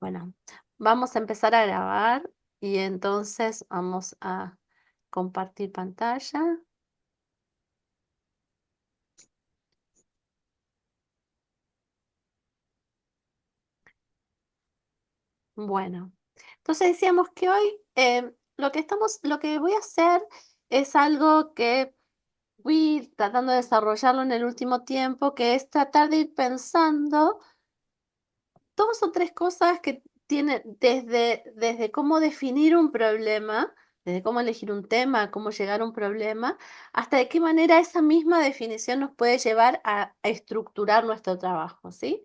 Bueno, vamos a empezar a grabar y entonces vamos a compartir pantalla. Bueno, entonces decíamos que hoy lo que voy a hacer es algo que fui tratando de desarrollarlo en el último tiempo, que es tratar de ir pensando dos o tres cosas que tienen desde cómo definir un problema, desde cómo elegir un tema, cómo llegar a un problema, hasta de qué manera esa misma definición nos puede llevar a estructurar nuestro trabajo, ¿sí?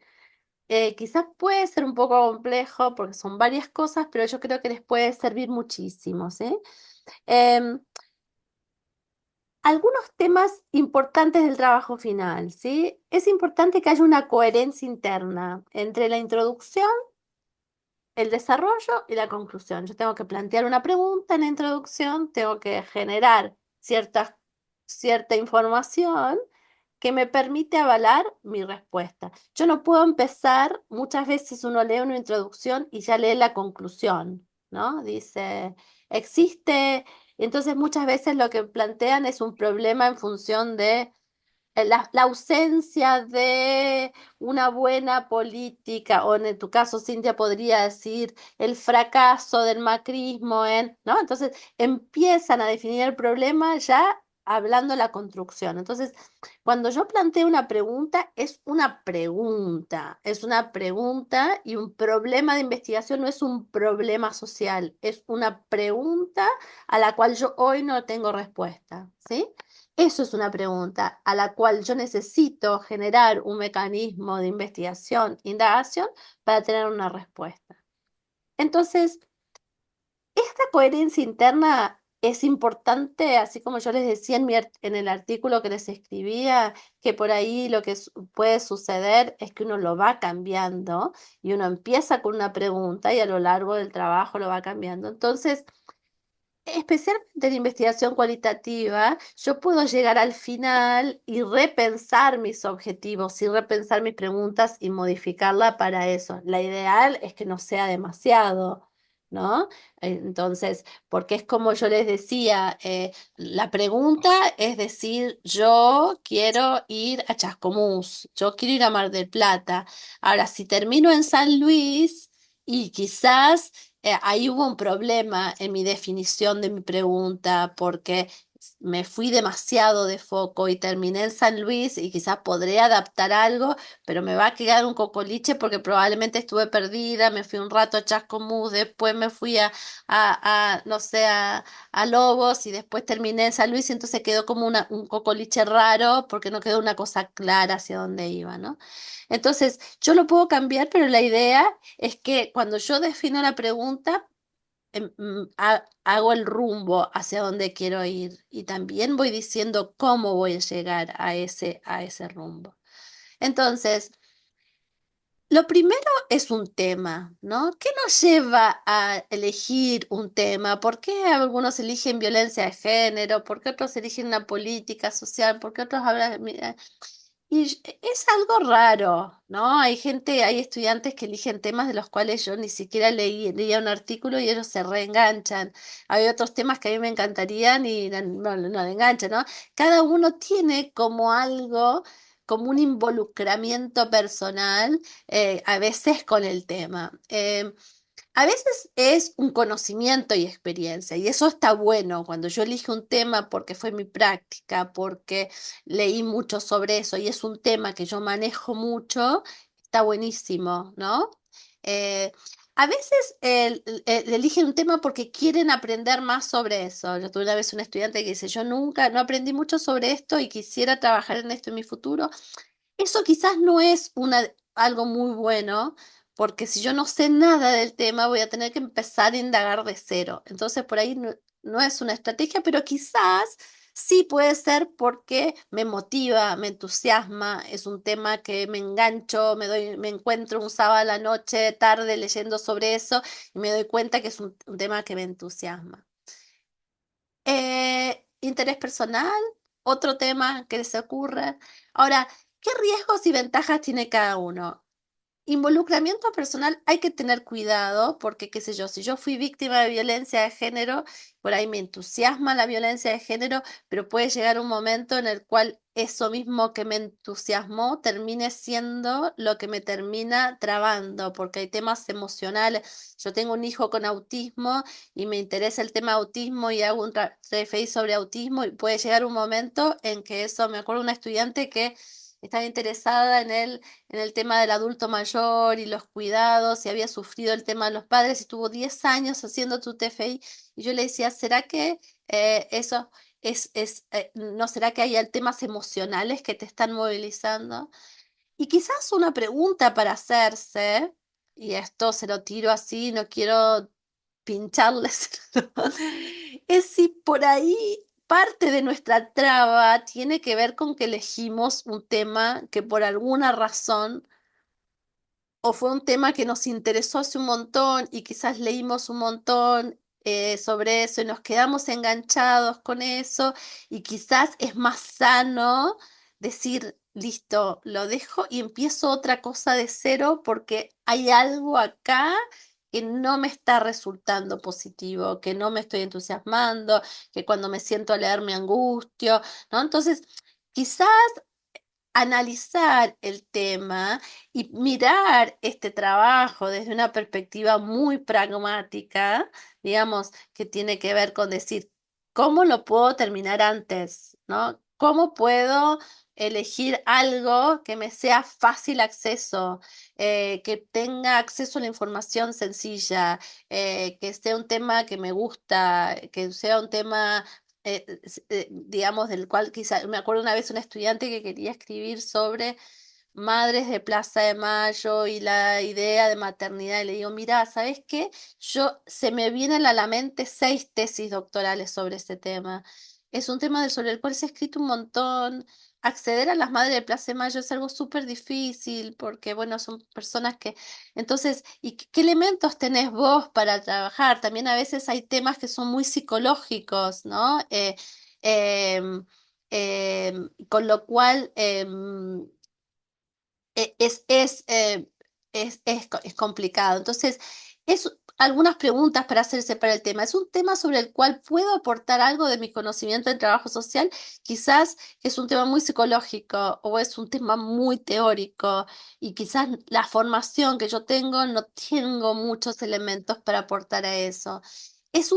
Quizás puede ser un poco complejo porque son varias cosas, pero yo creo que les puede servir muchísimo, ¿sí? Em, Algunos temas importantes del trabajo final, ¿sí? Es importante que haya una coherencia interna entre la introducción, el desarrollo y la conclusión. Yo tengo que plantear una pregunta en la introducción, tengo que generar cierta información que me permite avalar mi respuesta. Yo no puedo empezar, muchas veces uno lee una introducción y ya lee la conclusión, ¿no? Dice, existe, entonces muchas veces lo que plantean es un problema en función de la ausencia de una buena política, o en tu caso, Cintia, podría decir el fracaso del macrismo ¿no? Entonces empiezan a definir el problema ya hablando la construcción. Entonces, cuando yo planteo una pregunta, es una pregunta y un problema de investigación no es un problema social, es una pregunta a la cual yo hoy no tengo respuesta, ¿sí? Eso es una pregunta a la cual yo necesito generar un mecanismo de investigación, indagación, para tener una respuesta. Entonces, esta coherencia interna es importante, así como yo les decía en el artículo que les escribía, que por ahí lo que puede suceder es que uno lo va cambiando y uno empieza con una pregunta y a lo largo del trabajo lo va cambiando. Entonces, especialmente en investigación cualitativa, yo puedo llegar al final y repensar mis objetivos y repensar mis preguntas y modificarla para eso. La ideal es que no sea demasiado, ¿no? Entonces, porque es como yo les decía, la pregunta es decir, yo quiero ir a Chascomús, yo quiero ir a Mar del Plata. Ahora, si termino en San Luis y quizás ahí hubo un problema en mi definición de mi pregunta porque me fui demasiado de foco y terminé en San Luis y quizás podré adaptar algo, pero me va a quedar un cocoliche porque probablemente estuve perdida, me fui un rato a Chascomús, después me fui no sé, a Lobos y después terminé en San Luis y entonces quedó como un cocoliche raro porque no quedó una cosa clara hacia dónde iba, ¿no? Entonces, yo lo puedo cambiar, pero la idea es que cuando yo defino la pregunta, hago el rumbo hacia donde quiero ir y también voy diciendo cómo voy a llegar a ese rumbo. Entonces, lo primero es un tema, ¿no? ¿Qué nos lleva a elegir un tema? ¿Por qué algunos eligen violencia de género? ¿Por qué otros eligen una política social? ¿Por qué otros hablan? Es algo raro, ¿no? Hay gente, hay estudiantes que eligen temas de los cuales yo ni siquiera leía un artículo y ellos se reenganchan. Hay otros temas que a mí me encantarían y no le enganchan, ¿no? Cada uno tiene como algo, como un involucramiento personal, a veces con el tema. A veces es un conocimiento y experiencia, y eso está bueno cuando yo elijo un tema porque fue mi práctica, porque leí mucho sobre eso y es un tema que yo manejo mucho, está buenísimo, ¿no? Eh, a veces eligen un tema porque quieren aprender más sobre eso. Yo tuve una vez un estudiante que dice, yo nunca, no aprendí mucho sobre esto y quisiera trabajar en esto en mi futuro. Eso quizás no es algo muy bueno, porque si yo no sé nada del tema, voy a tener que empezar a indagar de cero. Entonces, por ahí no es una estrategia, pero quizás sí puede ser porque me motiva, me entusiasma, es un tema que me engancho, me encuentro un sábado a la noche, tarde, leyendo sobre eso y me doy cuenta que es un tema que me entusiasma. Interés personal, otro tema que se ocurre. Ahora, ¿qué riesgos y ventajas tiene cada uno? Involucramiento personal hay que tener cuidado porque, qué sé yo, si yo fui víctima de violencia de género, por ahí me entusiasma la violencia de género, pero puede llegar un momento en el cual eso mismo que me entusiasmó termine siendo lo que me termina trabando, porque hay temas emocionales. Yo tengo un hijo con autismo y me interesa el tema autismo y hago un TFI sobre autismo y puede llegar un momento en que eso, me acuerdo de una estudiante que estaba interesada en el tema del adulto mayor y los cuidados, y había sufrido el tema de los padres, y estuvo 10 años haciendo tu TFI, y yo le decía, ¿será que eso no será que hay temas emocionales que te están movilizando? Y quizás una pregunta para hacerse, y esto se lo tiro así, no quiero pincharles, es si por ahí parte de nuestra traba tiene que ver con que elegimos un tema que por alguna razón o fue un tema que nos interesó hace un montón y quizás leímos un montón sobre eso y nos quedamos enganchados con eso y quizás es más sano decir, listo, lo dejo y empiezo otra cosa de cero porque hay algo acá que no me está resultando positivo, que no me estoy entusiasmando, que cuando me siento a leer me angustio, ¿no? Entonces, quizás analizar el tema y mirar este trabajo desde una perspectiva muy pragmática, digamos, que tiene que ver con decir, ¿cómo lo puedo terminar antes? ¿No? ¿Cómo puedo elegir algo que me sea fácil acceso, que tenga acceso a la información sencilla, que sea un tema que me gusta, que sea un tema digamos, del cual quizá, me acuerdo una vez una estudiante que quería escribir sobre madres de Plaza de Mayo y la idea de maternidad, y le digo, mira, ¿sabes qué? Se me vienen a la mente 6 tesis doctorales sobre este tema. Es un tema sobre el cual se ha escrito un montón. Acceder a las madres de Plaza de Mayo es algo súper difícil porque, bueno, son personas que... Entonces, ¿y qué elementos tenés vos para trabajar? También a veces hay temas que son muy psicológicos, ¿no? Con lo cual e- es, es, eh, es complicado. Entonces, es algunas preguntas para hacerse para el tema. ¿Es un tema sobre el cual puedo aportar algo de mi conocimiento en trabajo social? Quizás es un tema muy psicológico o es un tema muy teórico y quizás la formación que yo tengo no tengo muchos elementos para aportar a eso. Es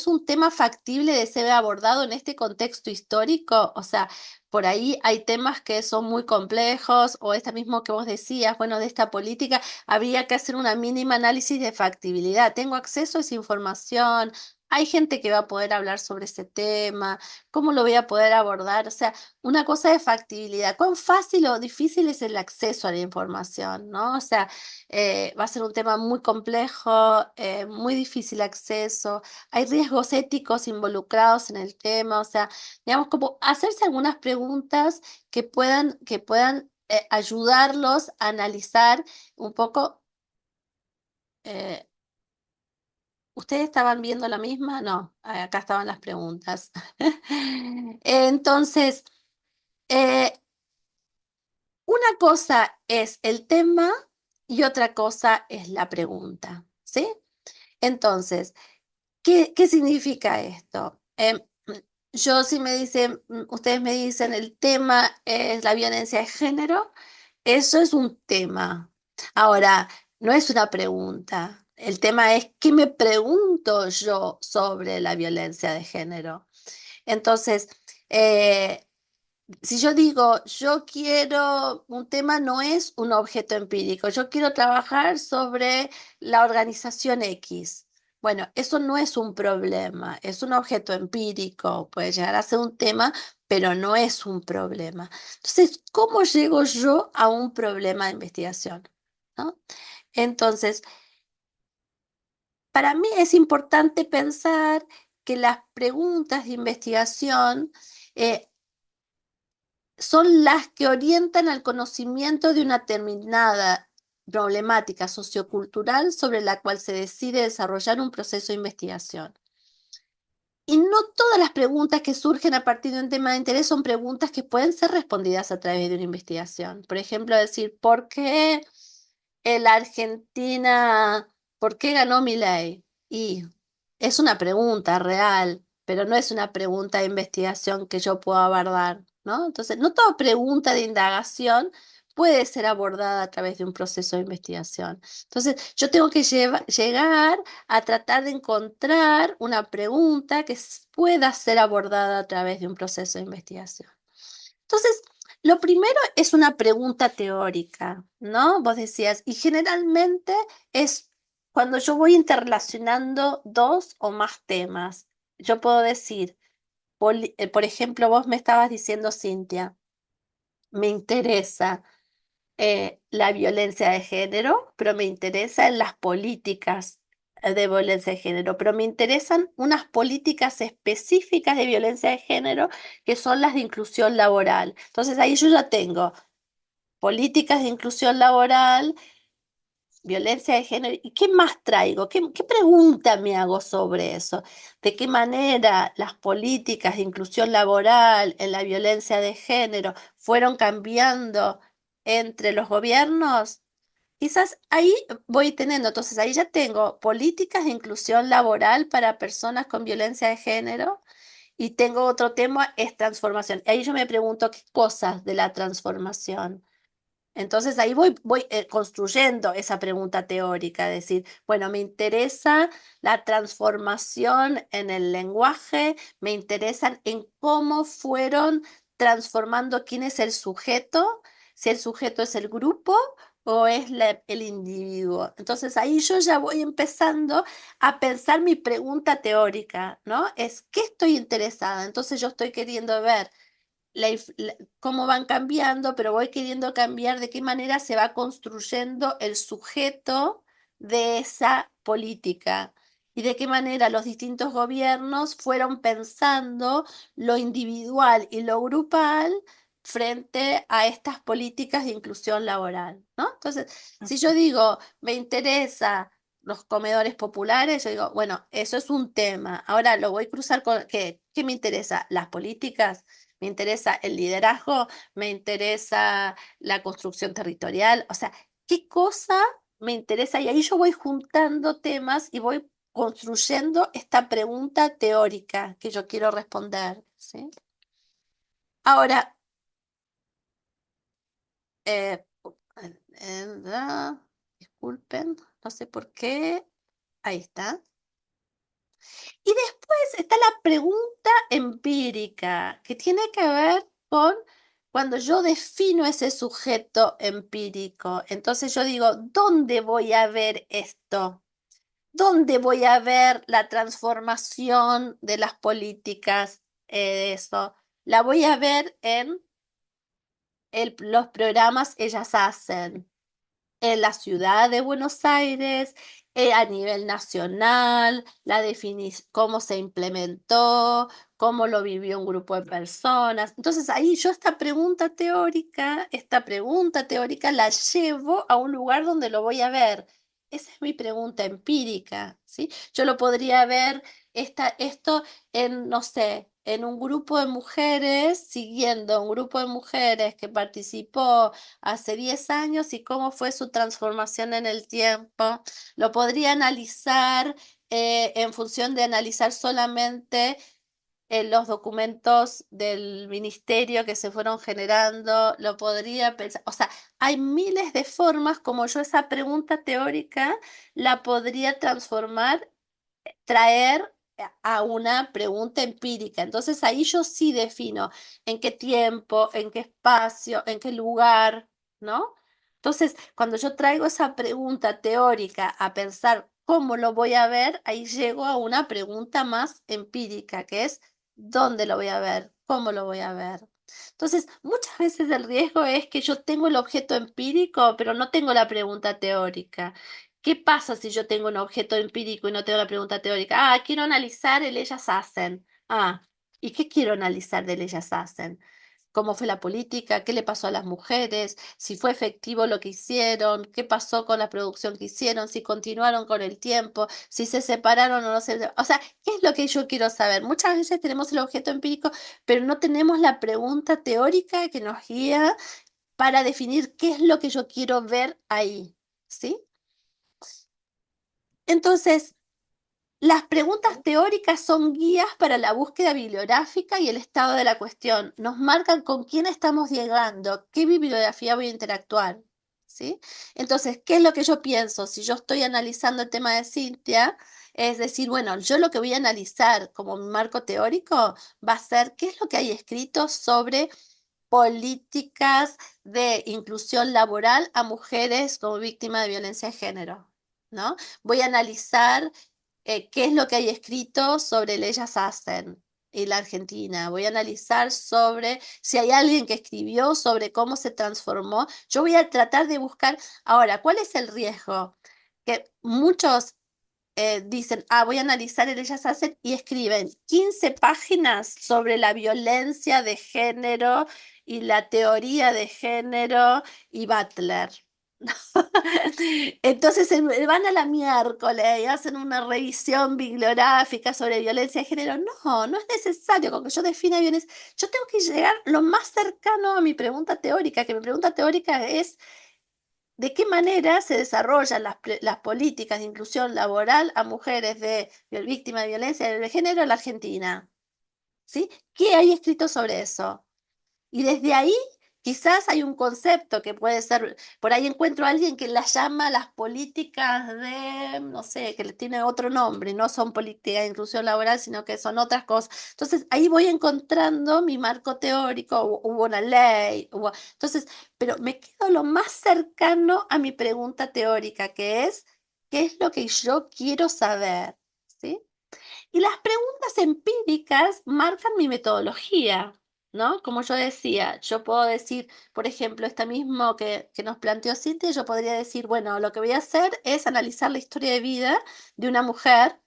un tema factible de ser abordado en este contexto histórico, o sea, por ahí hay temas que son muy complejos o esta mismo que vos decías, bueno, de esta política, habría que hacer una mínima análisis de factibilidad. ¿Tengo acceso a esa información? ¿Hay gente que va a poder hablar sobre ese tema? ¿Cómo lo voy a poder abordar? O sea, una cosa de factibilidad. ¿Cuán fácil o difícil es el acceso a la información, ¿no? O sea, va a ser un tema muy complejo, muy difícil acceso. Hay riesgos éticos involucrados en el tema, o sea, digamos, como hacerse algunas preguntas que puedan ayudarlos a analizar un poco. eh, ¿Ustedes estaban viendo la misma? No, acá estaban las preguntas. Entonces, eh, una cosa es el tema y otra cosa es la pregunta, ¿sí? Entonces, ¿qué significa esto? Yo si me dicen, ustedes me dicen el tema es la violencia de género, eso es un tema. Ahora, no es una pregunta. El tema es qué me pregunto yo sobre la violencia de género. Entonces, eh, si yo digo, yo quiero, un tema no es un objeto empírico, yo quiero trabajar sobre la organización X. Bueno, eso no es un problema, es un objeto empírico, puede llegar a ser un tema, pero no es un problema. Entonces, ¿cómo llego yo a un problema de investigación? ¿No? Entonces, para mí es importante pensar que las preguntas de investigación eh, son las que orientan al conocimiento de una determinada problemática sociocultural sobre la cual se decide desarrollar un proceso de investigación. Y no todas las preguntas que surgen a partir de un tema de interés son preguntas que pueden ser respondidas a través de una investigación. Por ejemplo, decir, ¿por qué? En la Argentina, ¿por qué ganó Milei? Y es una pregunta real, pero no es una pregunta de investigación que yo pueda abordar, ¿no? Entonces, no toda pregunta de indagación puede ser abordada a través de un proceso de investigación. Entonces, yo tengo que llegar a tratar de encontrar una pregunta que pueda ser abordada a través de un proceso de investigación. Entonces, lo primero es una pregunta teórica, ¿no? Vos decías, y generalmente es cuando yo voy interrelacionando dos o más temas. Yo puedo decir, por ejemplo, vos me estabas diciendo, Cintia, me interesa la violencia de género, pero me interesan las políticas de violencia de género, pero me interesan unas políticas específicas de violencia de género que son las de inclusión laboral. Entonces ahí yo ya tengo políticas de inclusión laboral, violencia de género, ¿y qué más traigo? ¿Qué pregunta me hago sobre eso? ¿De qué manera las políticas de inclusión laboral en la violencia de género fueron cambiando entre los gobiernos? Quizás ahí voy teniendo, entonces ahí ya tengo políticas de inclusión laboral para personas con violencia de género y tengo otro tema, es transformación. Ahí yo me pregunto qué cosas de la transformación. Entonces ahí voy construyendo esa pregunta teórica, decir, bueno, me interesa la transformación en el lenguaje, me interesan en cómo fueron transformando quién es el sujeto, si el sujeto es el grupo o es el individuo. Entonces ahí yo ya voy empezando a pensar mi pregunta teórica, ¿no? Es, ¿qué estoy interesada? Entonces yo estoy queriendo ver cómo van cambiando, pero voy queriendo cambiar de qué manera se va construyendo el sujeto de esa política y de qué manera los distintos gobiernos fueron pensando lo individual y lo grupal frente a estas políticas de inclusión laboral, ¿no? Entonces, si yo digo, me interesa los comedores populares, yo digo, bueno, eso es un tema. Ahora lo voy a cruzar con, ¿qué me interesa? Las políticas, me interesa el liderazgo, me interesa la construcción territorial, o sea, ¿qué cosa me interesa? Y ahí yo voy juntando temas y voy construyendo esta pregunta teórica que yo quiero responder, ¿sí? Ahora, eh, disculpen, no sé por qué, ahí está. Y después está la pregunta empírica, que tiene que ver con cuando yo defino ese sujeto empírico. Entonces yo digo, ¿dónde voy a ver esto? ¿Dónde voy a ver la transformación de las políticas de eso? La voy a ver en los programas Ellas Hacen en la ciudad de Buenos Aires, a nivel nacional, cómo se implementó, cómo lo vivió un grupo de personas. Entonces ahí yo esta pregunta teórica la llevo a un lugar donde lo voy a ver. Esa es mi pregunta empírica, ¿sí? Yo lo podría ver esto en, no sé, en un grupo de mujeres, siguiendo un grupo de mujeres que participó hace 10 años y cómo fue su transformación en el tiempo. Lo podría analizar en función de analizar solamente los documentos del ministerio que se fueron generando, lo podría pensar, o sea, hay miles de formas como yo esa pregunta teórica la podría transformar, traer a una pregunta empírica. Entonces ahí yo sí defino en qué tiempo, en qué espacio, en qué lugar, ¿no? Entonces, cuando yo traigo esa pregunta teórica a pensar cómo lo voy a ver, ahí llego a una pregunta más empírica, que es ¿dónde lo voy a ver? ¿Cómo lo voy a ver? Entonces, muchas veces el riesgo es que yo tengo el objeto empírico, pero no tengo la pregunta teórica. ¿Qué pasa si yo tengo un objeto empírico y no tengo la pregunta teórica? Ah, quiero analizar el ellas hacen. Ah, ¿y qué quiero analizar del ellas hacen? ¿Cómo fue la política? ¿Qué le pasó a las mujeres? ¿Si fue efectivo lo que hicieron? ¿Qué pasó con la producción que hicieron? ¿Si continuaron con el tiempo? ¿Si se separaron o no se... O sea, ¿qué es lo que yo quiero saber? Muchas veces tenemos el objeto empírico, pero no tenemos la pregunta teórica que nos guía para definir qué es lo que yo quiero ver ahí. ¿sí? Entonces, las preguntas teóricas son guías para la búsqueda bibliográfica y el estado de la cuestión. Nos marcan con quién estamos llegando, qué bibliografía voy a interactuar, ¿sí? Entonces, ¿qué es lo que yo pienso? Si yo estoy analizando el tema de Cintia, es decir, bueno, yo lo que voy a analizar como mi marco teórico va a ser qué es lo que hay escrito sobre políticas de inclusión laboral a mujeres como víctimas de violencia de género, ¿no? Voy a analizar qué es lo que hay escrito sobre Leyes Hacen y la Argentina. Voy a analizar sobre si hay alguien que escribió sobre cómo se transformó. Yo voy a tratar de buscar, ahora, ¿cuál es el riesgo? Que muchos dicen, voy a analizar el Ellas Hacen y escriben 15 páginas sobre la violencia de género y la teoría de género y Butler. Entonces van a la miércoles y hacen una revisión bibliográfica sobre violencia de género. No, no es necesario. Con que yo defina violencia, yo tengo que llegar lo más cercano a mi pregunta teórica, que mi pregunta teórica es ¿de qué manera se desarrollan las políticas de inclusión laboral a mujeres de víctimas de violencia de género en la Argentina? ¿Sí? ¿Qué hay escrito sobre eso? Y desde ahí quizás hay un concepto que puede ser, por ahí encuentro a alguien que las llama las políticas de, no sé, que le tiene otro nombre, no son políticas de inclusión laboral, sino que son otras cosas. Entonces ahí voy encontrando mi marco teórico, hubo una ley, entonces, pero me quedo lo más cercano a mi pregunta teórica, que es, ¿qué es lo que yo quiero saber? ¿Sí? Y las preguntas empíricas marcan mi metodología, ¿no? Como yo decía, yo puedo decir, por ejemplo, esta mismo que nos planteó Cintia, yo podría decir, bueno, lo que voy a hacer es analizar la historia de vida de una mujer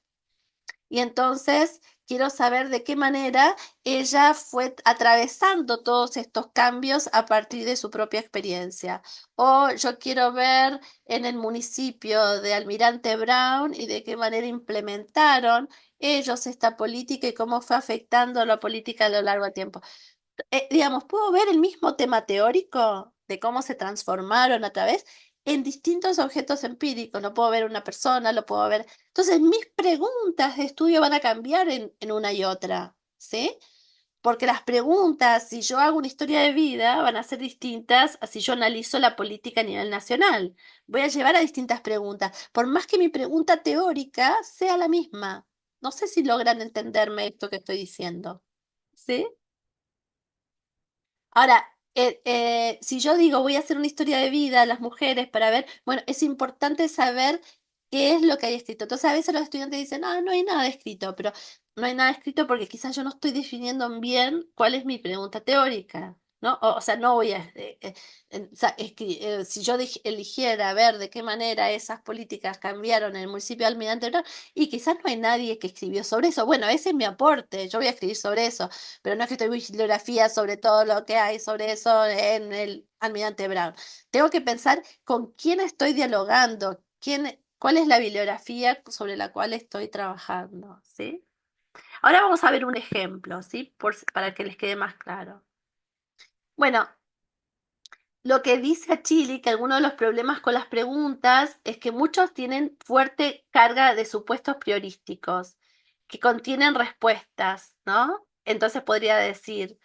y entonces quiero saber de qué manera ella fue atravesando todos estos cambios a partir de su propia experiencia. O yo quiero ver en el municipio de Almirante Brown y de qué manera implementaron ellos esta política y cómo fue afectando la política a lo largo del tiempo. Digamos, puedo ver el mismo tema teórico de cómo se transformaron a través en distintos objetos empíricos. No puedo ver una persona, lo puedo ver. Entonces, mis preguntas de estudio van a cambiar en una y otra, ¿sí? Porque las preguntas, si yo hago una historia de vida, van a ser distintas a si yo analizo la política a nivel nacional. Voy a llevar a distintas preguntas, por más que mi pregunta teórica sea la misma. No sé si logran entenderme esto que estoy diciendo, ¿sí? Ahora, si yo digo voy a hacer una historia de vida a las mujeres para ver, bueno, es importante saber qué es lo que hay escrito. Entonces, a veces los estudiantes dicen, no hay nada escrito, pero no hay nada escrito porque quizás yo no estoy definiendo bien cuál es mi pregunta teórica, ¿no? O sea, no voy a, o sea, si yo eligiera ver de qué manera esas políticas cambiaron en el municipio de Almirante Brown, y quizás no hay nadie que escribió sobre eso. Bueno, ese es mi aporte, yo voy a escribir sobre eso pero no es que estoy bibliografía sobre todo lo que hay sobre eso en el Almirante Brown. Tengo que pensar con quién estoy dialogando, cuál es la bibliografía sobre la cual estoy trabajando, ¿sí? Ahora vamos a ver un ejemplo, ¿sí? Para que les quede más claro. Bueno, lo que dice a Chile, que algunos de los problemas con las preguntas es que muchos tienen fuerte carga de supuestos priorísticos, que contienen respuestas, ¿no? Entonces podría decir,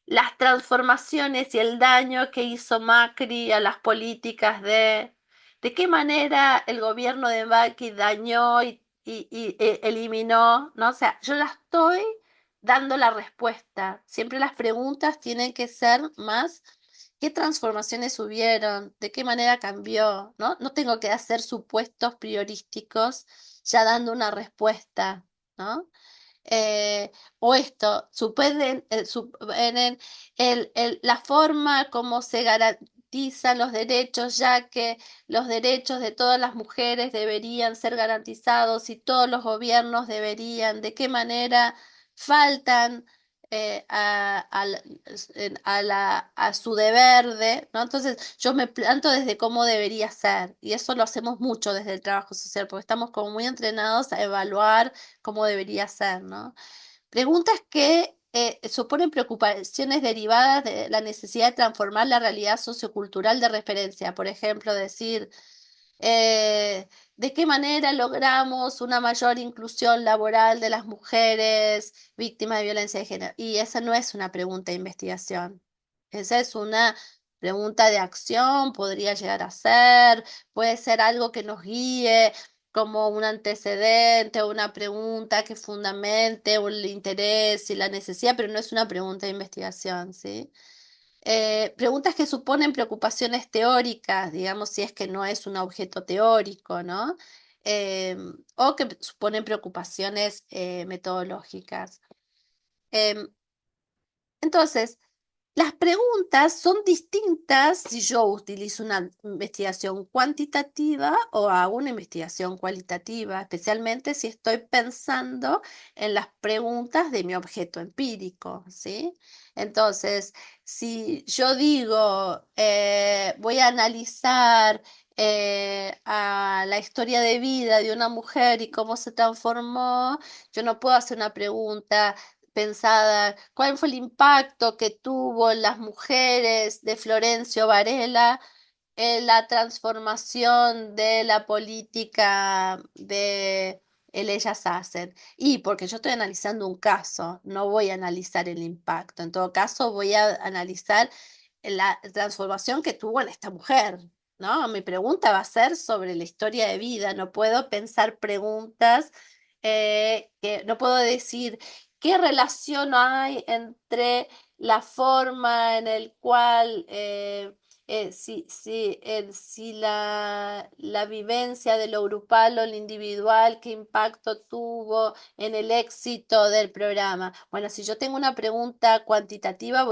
las transformaciones y el daño que hizo Macri a las políticas de qué manera el gobierno de Macri dañó y eliminó, ¿no? O sea, yo la estoy dando la respuesta. Siempre las preguntas tienen que ser más, ¿qué transformaciones hubieron? ¿De qué manera cambió? ¿No? No tengo que hacer supuestos priorísticos ya dando una respuesta, ¿no? O esto, superen la forma como se garantizan los derechos, ya que los derechos de todas las mujeres deberían ser garantizados y todos los gobiernos deberían, de qué manera faltan a su deber de, ¿no? Entonces yo me planto desde cómo debería ser y eso lo hacemos mucho desde el trabajo social porque estamos como muy entrenados a evaluar cómo debería ser, ¿no? Preguntas que suponen preocupaciones derivadas de la necesidad de transformar la realidad sociocultural de referencia. Por ejemplo, decir, ¿De qué manera logramos una mayor inclusión laboral de las mujeres víctimas de violencia de género? Y esa no es una pregunta de investigación. Esa es una pregunta de acción, podría llegar a ser, puede ser algo que nos guíe como un antecedente o una pregunta que fundamente el interés y la necesidad, pero no es una pregunta de investigación, ¿sí? Preguntas que suponen preocupaciones teóricas, digamos, si es que no es un objeto teórico, ¿no? O que suponen preocupaciones metodológicas. Em, entonces, las preguntas son distintas si yo utilizo una investigación cuantitativa o hago una investigación cualitativa, especialmente si estoy pensando en las preguntas de mi objeto empírico, ¿sí? Entonces, si yo digo, voy a analizar a la historia de vida de una mujer y cómo se transformó, yo no puedo hacer una pregunta pensada, cuál fue el impacto que tuvo en las mujeres de Florencio Varela en la transformación de la política de el Ellas Hacen. Y porque yo estoy analizando un caso, no voy a analizar el impacto. En todo caso, voy a analizar la transformación que tuvo en esta mujer, ¿no? Mi pregunta va a ser sobre la historia de vida. No puedo pensar preguntas que no puedo decir qué relación hay entre la forma en el cual si la vivencia de lo grupal o lo individual, qué impacto tuvo en el éxito del programa. Bueno, si yo tengo una pregunta cuantitativa,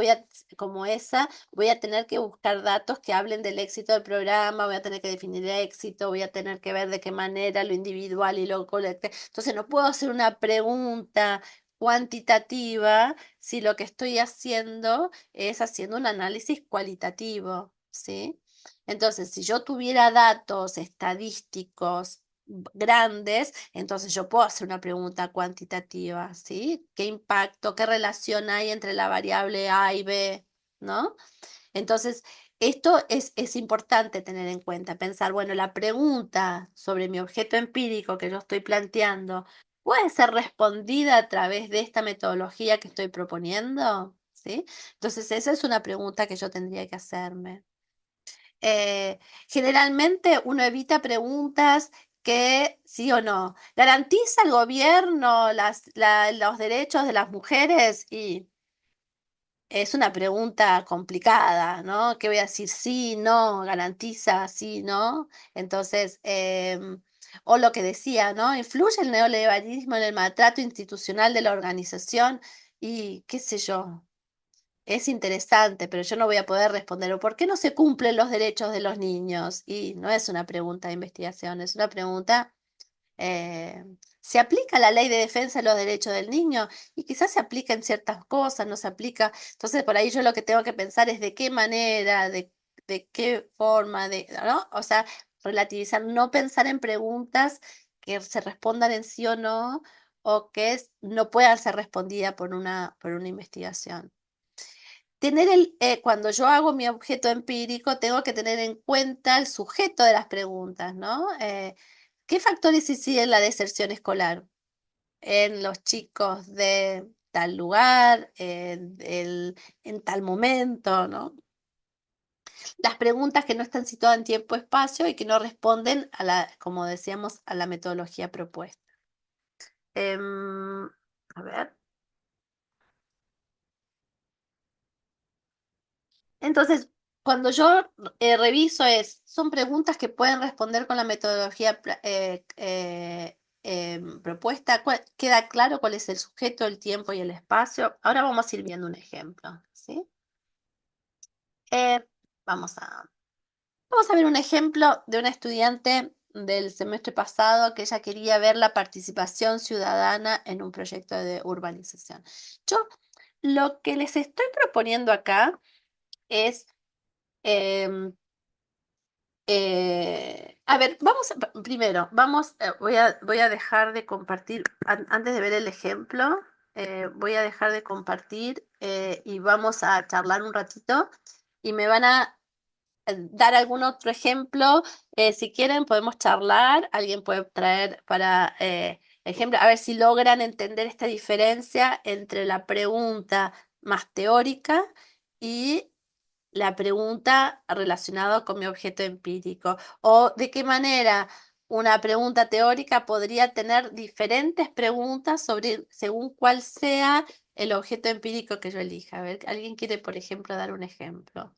como esa, voy a tener que buscar datos que hablen del éxito del programa, voy a tener que definir el éxito, voy a tener que ver de qué manera lo individual y lo colectivo. Entonces, no puedo hacer una pregunta cuantitativa si lo que estoy haciendo es haciendo un análisis cualitativo, ¿sí? Entonces, si yo tuviera datos estadísticos grandes, entonces yo puedo hacer una pregunta cuantitativa, ¿sí? ¿Qué impacto, qué relación hay entre la variable A y B, ¿no? Entonces, esto es importante tener en cuenta, pensar, bueno, la pregunta sobre mi objeto empírico que yo estoy planteando puede ser respondida a través de esta metodología que estoy proponiendo, ¿sí? Entonces, esa es una pregunta que yo tendría que hacerme. Eh, Generalmente uno evita preguntas que sí o no. ¿Garantiza el gobierno los derechos de las mujeres? Y es una pregunta complicada, ¿no? ¿Qué voy a decir? Sí, no, garantiza, sí, no. Entonces, o lo que decía, ¿no? ¿Influye el neoliberalismo en el maltrato institucional de la organización? Y qué sé yo, es interesante, pero yo no voy a poder responder. ¿O por qué no se cumplen los derechos de los niños? Y no es una pregunta de investigación, es una pregunta eh, ¿se aplica la ley de defensa de los derechos del niño? Y quizás se aplica en ciertas cosas, no se aplica. Entonces, por ahí yo lo que tengo que pensar es de qué manera, de qué forma, ¿no? O sea, relativizar, no pensar en preguntas que se respondan en sí o no, o que no puedan ser respondidas por una investigación. Cuando yo hago mi objeto empírico, tengo que tener en cuenta el sujeto de las preguntas, ¿no? ¿Qué factores inciden en la deserción escolar? En los chicos de tal lugar, en tal momento, ¿no? Las preguntas que no están situadas en tiempo-espacio y que no responden como decíamos, a la metodología propuesta. Em, a ver. Entonces, cuando yo reviso son preguntas que pueden responder con la metodología propuesta. ¿Queda claro cuál es el sujeto, el tiempo y el espacio? Ahora vamos a ir viendo un ejemplo, ¿sí? Eh, vamos a, vamos a ver un ejemplo de una estudiante del semestre pasado que ella quería ver la participación ciudadana en un proyecto de urbanización. Yo lo que les estoy proponiendo acá es em, a ver, primero, voy a dejar de compartir, antes de ver el ejemplo, voy a dejar de compartir y vamos a charlar un ratito y me van a dar algún otro ejemplo. Si quieren, podemos charlar. Alguien puede traer para ejemplo, a ver si logran entender esta diferencia entre la pregunta más teórica y la pregunta relacionada con mi objeto empírico. O de qué manera una pregunta teórica podría tener diferentes preguntas sobre según cuál sea el objeto empírico que yo elija. A ver, ¿alguien quiere, por ejemplo, dar un ejemplo?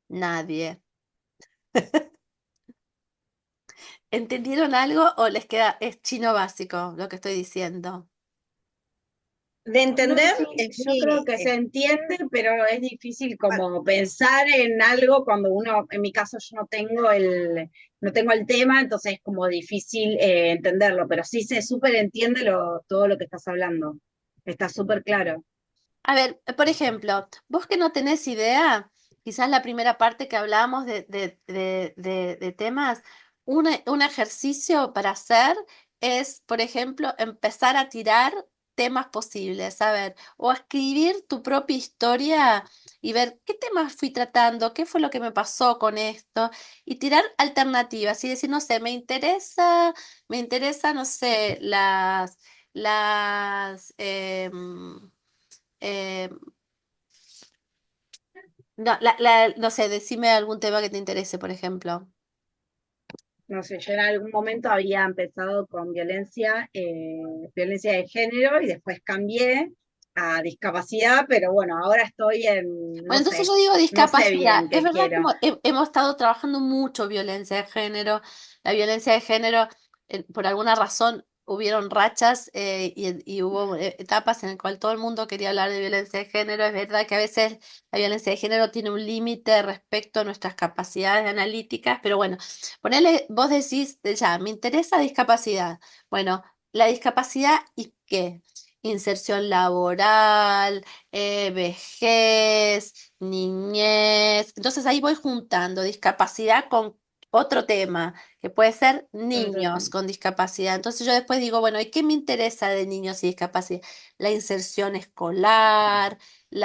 Nadie. ¿Entendieron algo o les queda, es chino básico lo que estoy diciendo? De No, entender, sí, yo creo sí, que se entiende, pero es difícil como pensar en algo cuando uno, en mi caso yo no tengo el tema, entonces es como difícil entenderlo, pero sí se súper entiende todo lo que estás hablando. Está súper claro. A ver, por ejemplo, vos que no tenés idea, quizás la primera parte que hablábamos de temas, un ejercicio para hacer es, por ejemplo, empezar a tirar temas posibles, a ver, o escribir tu propia historia y ver qué temas fui tratando, qué fue lo que me pasó con esto, y tirar alternativas y decir, no sé, me interesa, no sé, eh, no, no sé, decime algún tema que te interese, por ejemplo. No sé, yo en algún momento había empezado con violencia de género y después cambié a discapacidad, pero bueno, ahora estoy en, Bueno, no entonces sé, yo digo no sé discapacidad. bien Es qué verdad que quiero. hemos estado trabajando mucho violencia de género. La violencia de género, por alguna razón, hubieron rachas y hubo etapas en las cuales todo el mundo quería hablar de violencia de género. Es verdad que a veces la violencia de género tiene un límite respecto a nuestras capacidades analíticas, pero bueno, ponele, vos decís, ya, me interesa discapacidad. Bueno, la discapacidad y qué. Inserción laboral, vejez, niñez. Entonces ahí voy juntando discapacidad con otro tema, que puede ser Otro niños tema. con discapacidad. Entonces yo después digo, bueno, ¿y qué me interesa de niños y discapacidad? La inserción escolar, el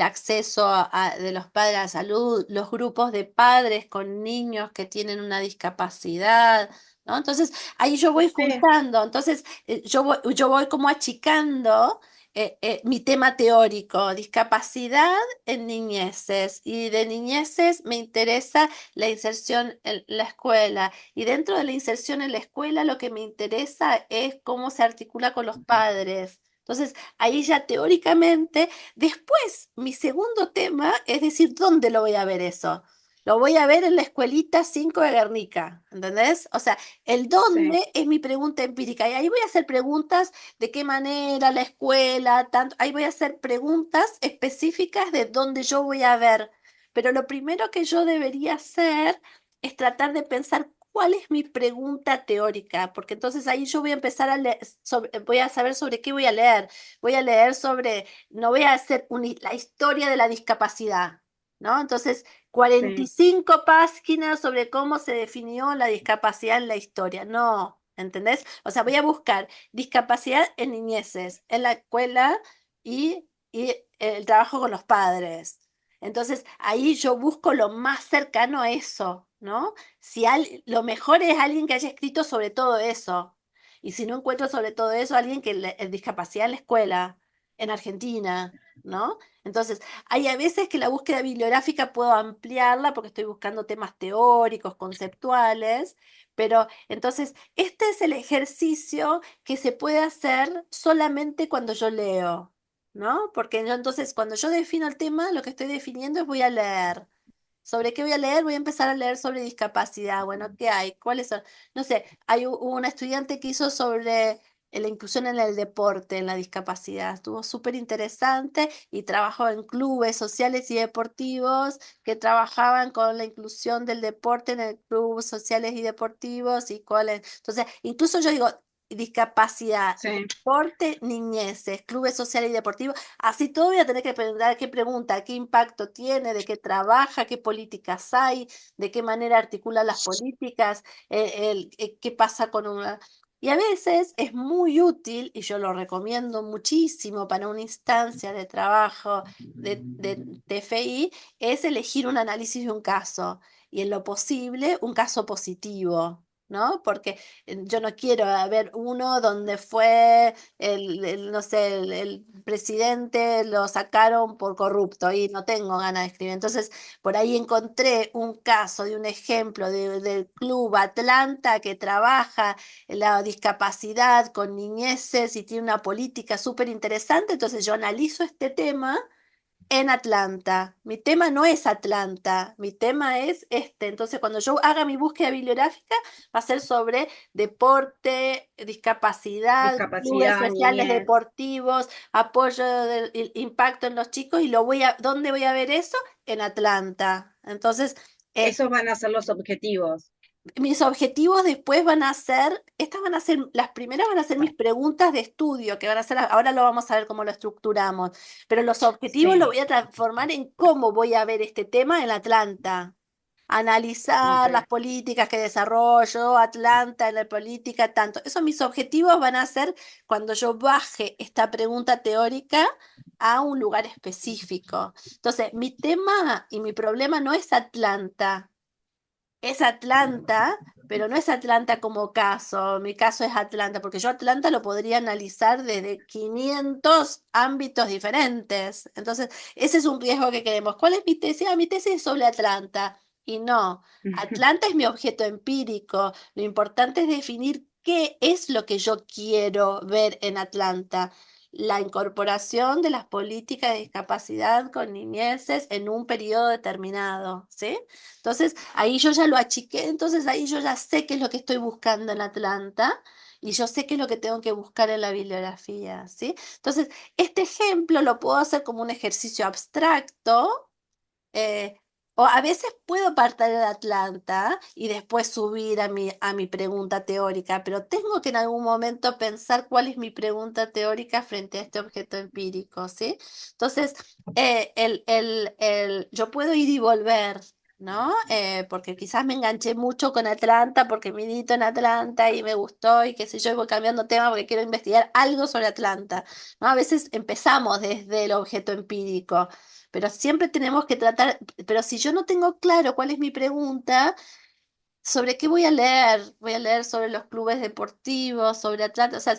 acceso de los padres a la salud, los grupos de padres con niños que tienen una discapacidad, ¿no? Entonces ahí yo voy Sí, juntando. Entonces yo voy como achicando mi tema teórico, discapacidad en niñeces, y de niñeces me interesa la inserción en la escuela, y dentro de la inserción en la escuela lo que me interesa es cómo se articula con los padres. Entonces, ahí ya teóricamente, después mi segundo tema es decir, ¿dónde lo voy a ver eso? Lo voy a ver en la escuelita 5 de Guernica, ¿entendés? O sea, el sí, dónde es mi pregunta empírica, y ahí voy a hacer preguntas de qué manera la escuela, tanto, ahí voy a hacer preguntas específicas de dónde yo voy a ver. Pero lo primero que yo debería hacer es tratar de pensar cuál es mi pregunta teórica, porque entonces ahí yo voy a empezar a leer, voy a saber sobre qué voy a leer. Voy a leer sobre, no voy a hacer la historia de la discapacidad, ¿no? Entonces, cuarenta y sí, cinco páginas sobre cómo se definió la discapacidad en la historia. No, ¿entendés? O sea, voy a buscar discapacidad en niñeces, en la escuela y el trabajo con los padres. Entonces, ahí yo busco lo más cercano a eso, ¿no? Si lo mejor es alguien que haya escrito sobre todo eso. Y si no encuentro sobre todo eso, alguien que discapacidad en la escuela, en Argentina, ¿no? Entonces, hay a veces que la búsqueda bibliográfica puedo ampliarla porque estoy buscando temas teóricos, conceptuales, pero entonces este es el ejercicio que se puede hacer solamente cuando yo leo, ¿no? Porque yo entonces cuando yo defino el tema, lo que estoy definiendo es voy a leer. ¿Sobre qué voy a leer? Voy a empezar a leer sobre discapacidad. Bueno, ¿qué hay? ¿Cuáles son? No sé, hay una estudiante que hizo sobre la inclusión en el deporte, en la discapacidad. Estuvo súper interesante y trabajó en clubes sociales y deportivos que trabajaban con la inclusión del deporte en el club sociales y deportivos y cuáles. Entonces, incluso yo digo, discapacidad, sí. deporte, niñeces, clubes sociales y deportivos. Así todo voy a tener que preguntar qué pregunta, qué impacto tiene, de qué trabaja, qué políticas hay, de qué manera articula las políticas, qué pasa con una. Y a veces es muy útil, y yo lo recomiendo muchísimo para una instancia de trabajo de TFI, es elegir un análisis de un caso y en lo posible un caso positivo, ¿no? Porque yo no quiero ver uno donde fue no sé, el presidente lo sacaron por corrupto y no tengo ganas de escribir. Entonces, por ahí encontré un caso de un ejemplo del Club Atlanta que trabaja la discapacidad con niñeces y tiene una política súper interesante. Entonces yo analizo este tema en Atlanta. Mi tema no es Atlanta, mi tema es este. Entonces cuando yo haga mi búsqueda bibliográfica va a ser sobre deporte, discapacidad, clubes Discapacidad, sociales niñez. deportivos, apoyo del impacto en los chicos y ¿dónde voy a ver eso? En Atlanta. Entonces, eh, Esos van a ser los objetivos. mis objetivos después van a ser, estas van a ser, las primeras van a ser mis preguntas de estudio, que van a ser, ahora lo vamos a ver cómo lo estructuramos, pero los objetivos lo Sí, voy a transformar en cómo voy a ver este tema en Atlanta. ok. Analizar las políticas que desarrollo, Atlanta en la política, tanto. Esos mis objetivos van a ser cuando yo baje esta pregunta teórica a un lugar específico. Entonces, mi tema y mi problema no es Atlanta, es Atlanta, pero no es Atlanta como caso. Mi caso es Atlanta, porque yo Atlanta lo podría analizar desde 500 ámbitos diferentes. Entonces, ese es un riesgo que queremos. ¿Cuál es mi tesis? Ah, mi tesis es sobre Atlanta. Y no, Atlanta es mi objeto empírico. Lo importante es definir qué es lo que yo quiero ver en Atlanta. La incorporación de las políticas de discapacidad con niñeces en un periodo determinado, ¿sí? Entonces, ahí yo ya lo achiqué, entonces ahí yo ya sé qué es lo que estoy buscando en Atlanta y yo sé qué es lo que tengo que buscar en la bibliografía, ¿sí? Entonces, este ejemplo lo puedo hacer como un ejercicio abstracto, eh, o a veces puedo partir de Atlanta y después subir a mi pregunta teórica, pero tengo que en algún momento pensar cuál es mi pregunta teórica frente a este objeto empírico, ¿sí? Entonces, yo puedo ir y volver, ¿no? Porque quizás me enganché mucho con Atlanta, porque milito en Atlanta y me gustó y qué sé yo, y voy cambiando tema porque quiero investigar algo sobre Atlanta, ¿no? A veces empezamos desde el objeto empírico. Pero siempre tenemos que tratar, pero si yo no tengo claro cuál es mi pregunta, ¿sobre qué voy a leer? Voy a leer sobre los clubes deportivos, sobre Atlanta, o sea,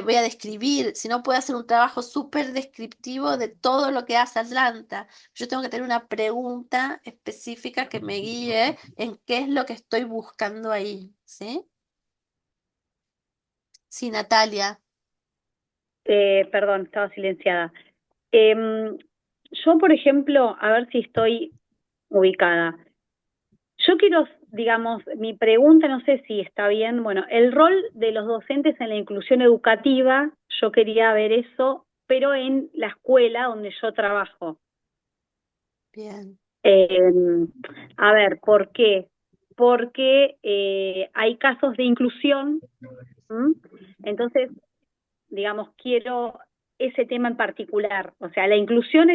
voy a describir, si no puedo hacer un trabajo súper descriptivo de todo lo que hace Atlanta. Yo tengo que tener una pregunta específica que me guíe en qué es lo que estoy buscando ahí, ¿sí? Sí, Natalia. Perdón, estaba silenciada. Em, yo, por ejemplo, a ver si estoy ubicada. Yo quiero, digamos, mi pregunta, no sé si está bien, bueno, el rol de los docentes en la inclusión educativa, yo quería ver eso, pero en la escuela donde yo trabajo. Bien. Eh, a ver, ¿por qué? Porque hay casos de inclusión, ¿m? Entonces, digamos, quiero ese tema en particular, o sea, la inclusión,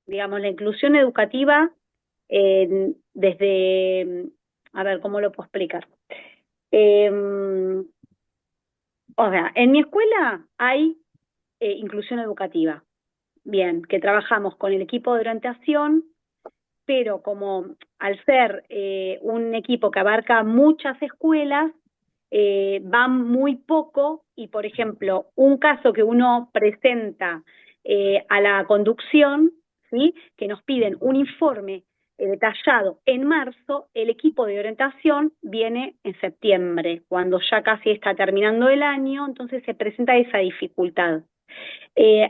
digamos, la inclusión educativa desde, a ver, ¿cómo lo puedo explicar? Eh, o sea, en mi escuela hay inclusión educativa, bien, que trabajamos con el equipo de orientación, pero como al ser un equipo que abarca muchas escuelas, van muy poco y, por ejemplo, un caso que uno presenta a la conducción, ¿sí? Que nos piden un informe detallado en marzo, el equipo de orientación viene en septiembre, cuando ya casi está terminando el año, entonces se presenta esa dificultad.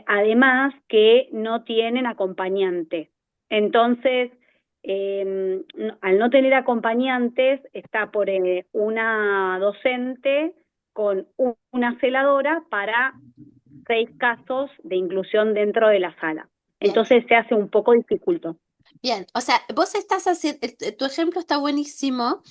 Además que no tienen acompañante. Entonces, al no tener acompañantes, está por una docente con una celadora para 6 casos de inclusión dentro de la sala. Bien. Entonces se hace un poco dificulto. Bien, o sea, vos estás haciendo, tu ejemplo está buenísimo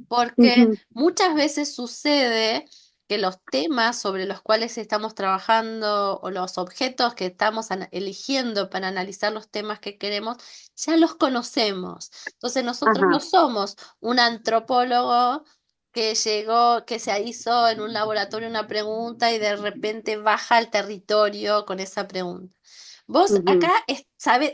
porque Ujú. muchas veces sucede que los temas sobre los cuales estamos trabajando o los objetos que estamos eligiendo para analizar los temas que queremos, ya los conocemos. Entonces nosotros no Ajá, somos un antropólogo que llegó, que se hizo en un laboratorio una pregunta y de repente baja al territorio con esa pregunta. Vos acá Ujú,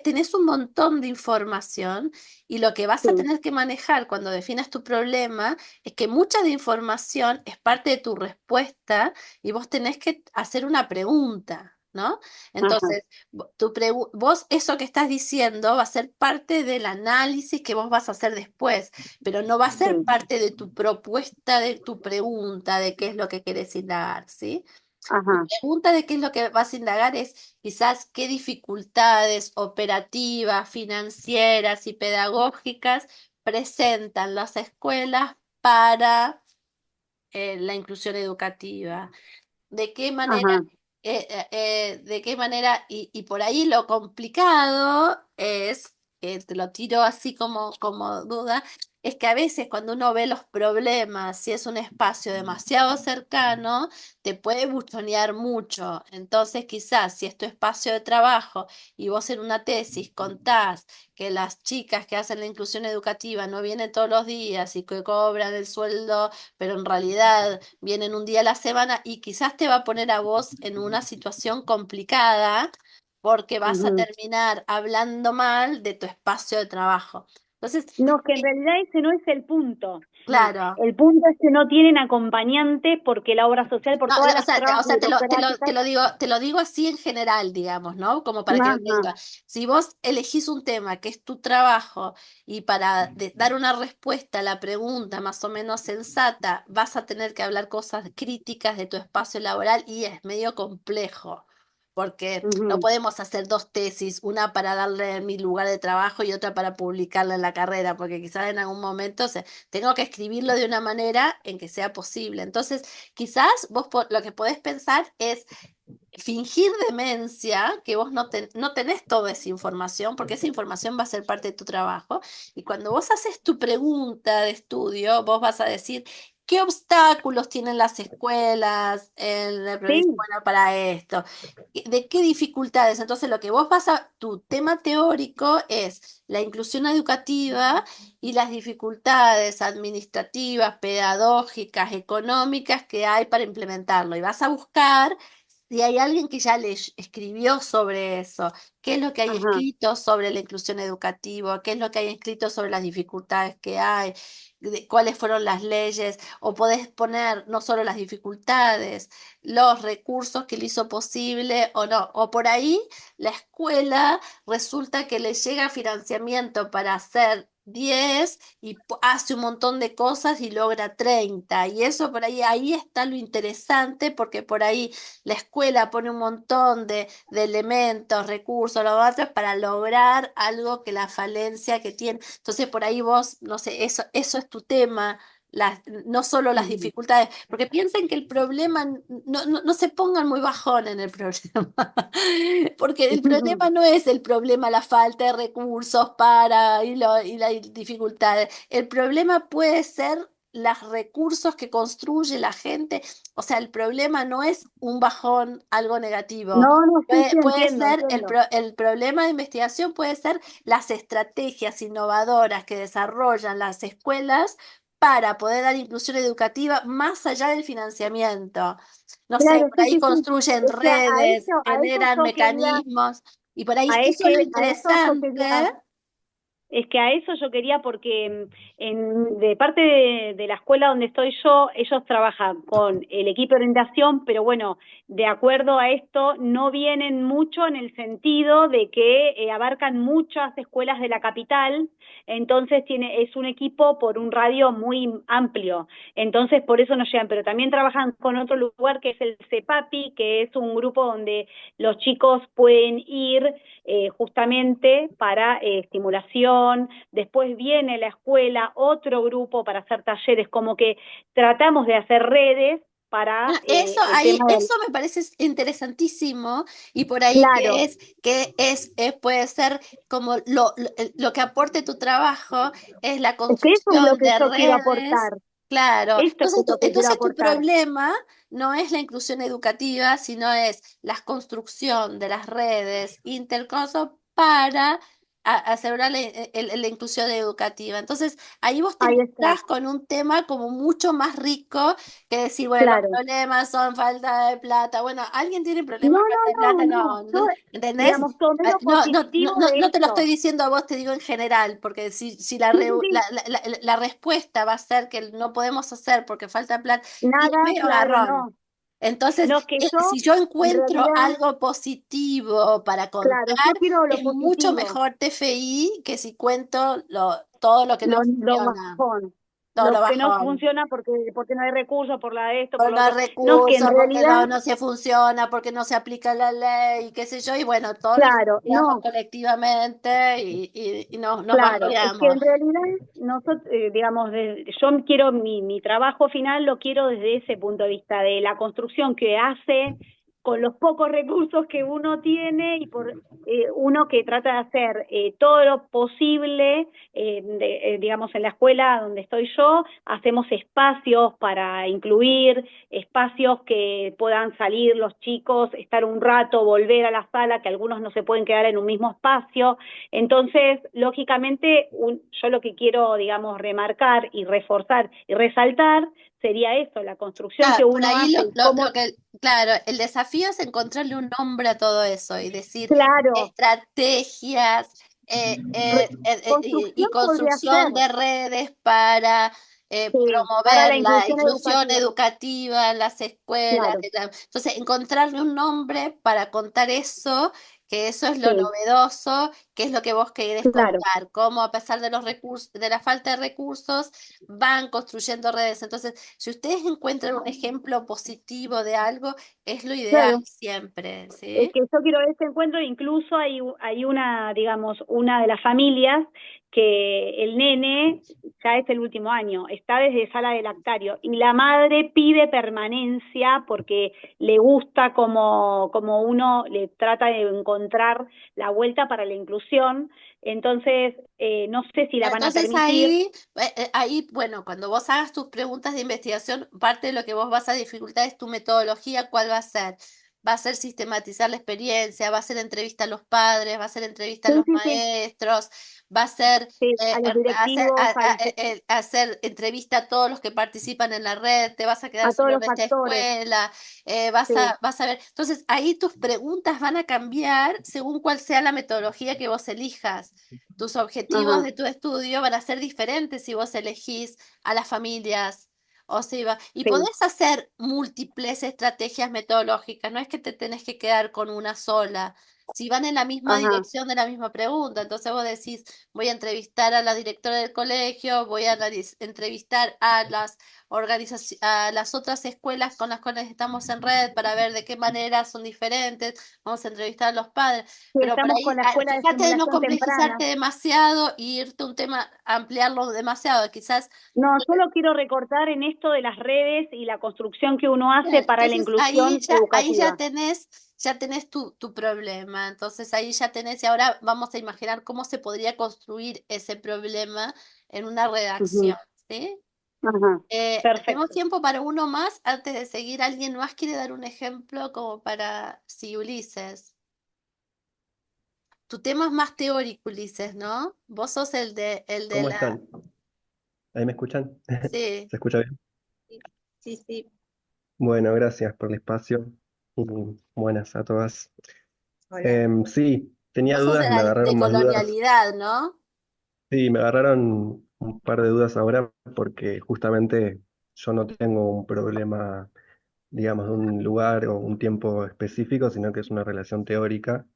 tenés un montón de información y lo que vas a sí, tener que manejar cuando definas tu problema es que mucha de información es parte de tu respuesta y vos tenés que hacer una pregunta, ¿no? ajá, Entonces, vos eso que estás diciendo va a ser parte del análisis que vos vas a hacer después, pero no va a ser sí, parte de tu propuesta, de tu pregunta, de qué es lo que querés indagar, ¿sí? Tu ajá, pregunta de qué es lo que vas a indagar es quizás qué dificultades operativas, financieras y pedagógicas presentan las escuelas para la inclusión educativa. ¿De qué manera? ajá, ¿De qué manera? Y por ahí lo complicado es, que te lo tiro así como duda, es que a veces cuando uno ve los problemas, si es un espacio demasiado cercano, te puede buchonear mucho. Entonces, quizás si es tu espacio de trabajo y vos en una tesis contás que las chicas que hacen la inclusión educativa no vienen todos los días y que cobran el sueldo, pero en realidad vienen un día a la semana y quizás te va a poner a vos en una situación complicada porque vas a ujú. terminar hablando mal de tu espacio de trabajo. Entonces, No, que en realidad ese no es el punto. No, claro. el punto es que no tienen acompañante porque la obra social, por No, todas o las sea, trabas te burocráticas. lo digo, te lo digo así en general, digamos, ¿no? Como para que Ajá, si vos elegís un tema que es tu trabajo y para dar una respuesta a la pregunta más o menos sensata, vas a tener que hablar cosas críticas de tu espacio laboral y es medio complejo, porque no ujú, podemos hacer dos tesis, una para darle mi lugar de trabajo y otra para publicarla en la carrera, porque quizás en algún momento tengo que escribirlo de una manera en que sea posible. Entonces, quizás lo que podés pensar es fingir demencia, que vos no tenés toda esa información, porque esa información va a ser parte de tu trabajo. Y cuando vos haces tu pregunta de estudio, vos vas a decir, ¿qué obstáculos tienen las escuelas en el proyecto sí, bueno, para esto? ¿De qué dificultades? Entonces, lo que tu tema teórico es la inclusión educativa y las dificultades administrativas, pedagógicas, económicas que hay para implementarlo. Y vas a buscar si hay alguien que ya escribió sobre eso, qué es lo que hay ajá, escrito sobre la inclusión educativa, qué es lo que hay escrito sobre las dificultades que hay, cuáles fueron las leyes, o podés poner no solo las dificultades, los recursos que lo hizo posible o no, o por ahí la escuela resulta que le llega financiamiento para hacer 10 y hace un montón de cosas y logra 30. Y eso por ahí está lo interesante, porque por ahí la escuela pone un montón de elementos, recursos, los otros para lograr algo que la falencia que tiene. Entonces por ahí vos, no sé, eso es tu tema. No solo las ujú, dificultades, porque piensen que el problema, no se pongan muy bajón en el problema, porque el ujú. problema no es el problema, la falta de recursos para y las dificultades. El problema puede ser los recursos que construye la gente. O sea, el problema no es un bajón, algo negativo. No, no, sí, sí, Puede entiendo, ser, entiendo. el problema de investigación puede ser las estrategias innovadoras que desarrollan las escuelas para poder dar inclusión educativa más allá del financiamiento. No sé, Claro, por sí, ahí sí, sí. construyen Es que redes, a eso generan yo quería, mecanismos, y por ahí eso es lo a eso yo quería. interesante. Es que a eso yo quería porque de parte de la escuela donde estoy yo, ellos trabajan con el equipo de orientación, pero bueno, de acuerdo a esto, no vienen mucho en el sentido de que abarcan muchas escuelas de la capital, entonces es un equipo por un radio muy amplio, entonces por eso no llegan, pero también trabajan con otro lugar que es el CEPAPI, que es un grupo donde los chicos pueden ir justamente para estimulación, después viene la escuela, otro grupo para hacer talleres, como que tratamos de hacer redes para el tema del... Eso me parece interesantísimo y por ahí Claro, puede ser como lo que aporte tu trabajo es la es que eso es lo construcción que de yo quiero redes. aportar, Claro, esto es lo que quiero entonces tu aportar. problema no es la inclusión educativa, sino es la construcción de las redes intercoso para asegurar la inclusión educativa. Entonces, ahí vos te Ahí está, encontrás con un tema como mucho más rico que decir, bueno, los claro. problemas son falta de plata. Bueno, ¿alguien tiene No, problemas de falta de no, plata? no, No, no. Yo, ¿entendés? digamos, tomé lo No, no, no, positivo de no te lo estoy esto. diciendo a vos, te digo en general, porque si la, Sí, sí, sí. la respuesta va a ser que no podemos hacer porque falta plata, y es Nada, medio claro, garrón. no. Entonces, No, que yo, si yo en encuentro realidad, algo positivo para claro, contar, yo quiero lo es mucho positivo, mejor TFI que si cuento todo lo que no lo funciona, bajón. todo lo Lo que no bajón. funciona porque no hay recursos, por la de esto, por Porque lo no hay otro. No, es que en recursos, porque realidad, no se funciona, porque no se aplica la ley, qué sé yo, y bueno, todos nos claro, quedamos no. colectivamente y nos Claro, es que bardeamos. en realidad nosotros, digamos, yo quiero mi trabajo final lo quiero desde ese punto de vista, de la construcción que hace con los pocos recursos que uno tiene y por uno que trata de hacer todo lo posible, digamos, en la escuela donde estoy yo, hacemos espacios para incluir, espacios que puedan salir los chicos, estar un rato, volver a la sala, que algunos no se pueden quedar en un mismo espacio. Entonces, lógicamente, yo lo que quiero, digamos, remarcar y reforzar y resaltar sería eso, la construcción que Claro, por uno ahí hace y cómo, claro, el desafío es encontrarle un nombre a todo eso y decir claro, estrategias y construcción podría construcción ser, de redes para sí, para promover la la inclusión inclusión educativa, educativa en las escuelas. claro, Entonces, encontrarle un nombre para contar eso, que eso es lo sí, novedoso, que es lo que vos querés claro, contar, cómo a pesar de los recursos, de la falta de recursos, van construyendo redes. Entonces, si ustedes encuentran un ejemplo positivo de algo, es lo ideal claro. siempre, ¿sí? Que yo quiero este encuentro, incluso hay una, digamos, una de las familias que el nene ya es el último año, está desde sala de lactario y la madre pide permanencia porque le gusta como uno le trata de encontrar la vuelta para la inclusión, entonces no sé si la van a Entonces permitir. ahí, bueno, cuando vos hagas tus preguntas de investigación, parte de lo que vos vas a dificultar es tu metodología, ¿cuál va a ser? Va a ser sistematizar la experiencia, va a ser entrevista a los padres, va a ser entrevista a Sí, los sí, sí, maestros, va a ser sí, a los directivos, hacer entrevista a todos los que participan en la red, te vas a quedar a todos solo en los esta factores, escuela, sí, vas a ver. Entonces ahí tus preguntas van a cambiar según cuál sea la metodología que vos elijas. Tus objetivos ajá, de tu estudio van a ser diferentes si vos elegís a las familias o si va. Y sí, podés hacer múltiples estrategias metodológicas, no es que te tenés que quedar con una sola. Si van en la misma ajá. dirección de la misma pregunta, entonces vos decís, voy a entrevistar a la directora del colegio, voy a entrevistar a las a las otras escuelas con las cuales estamos en red para ver de qué manera son diferentes, vamos a entrevistar a los padres. Sí, Pero por estamos con ahí, la escuela de fíjate de no estimulación temprana. complejizarte demasiado y irte a un tema, ampliarlo demasiado. Quizás, No, solo quiero recortar en esto de las redes y la construcción que uno hace para la entonces inclusión ahí educativa. ya tenés tu problema. Entonces ahí ya tenés, y ahora vamos a imaginar cómo se podría construir ese problema en una redacción, Ujú, ¿sí? ajá, Tenemos perfecto. tiempo para uno más. Antes de seguir, ¿alguien más quiere dar un ejemplo como para, si Ulises? Tu tema es más teórico, Ulises, ¿no? Vos sos el de ¿Cómo la... están? ¿Ahí me escuchan? Sí. ¿Se escucha bien? Sí, sí, sí. Bueno, gracias por el espacio y buenas a todas. Hola. Sí, tenía Vos sos dudas, me de agarraron más dudas. colonialidad, ¿no? Sí, me agarraron un par de dudas ahora porque justamente yo no tengo un problema, digamos, de un lugar o un tiempo específico, sino que es una relación teórica.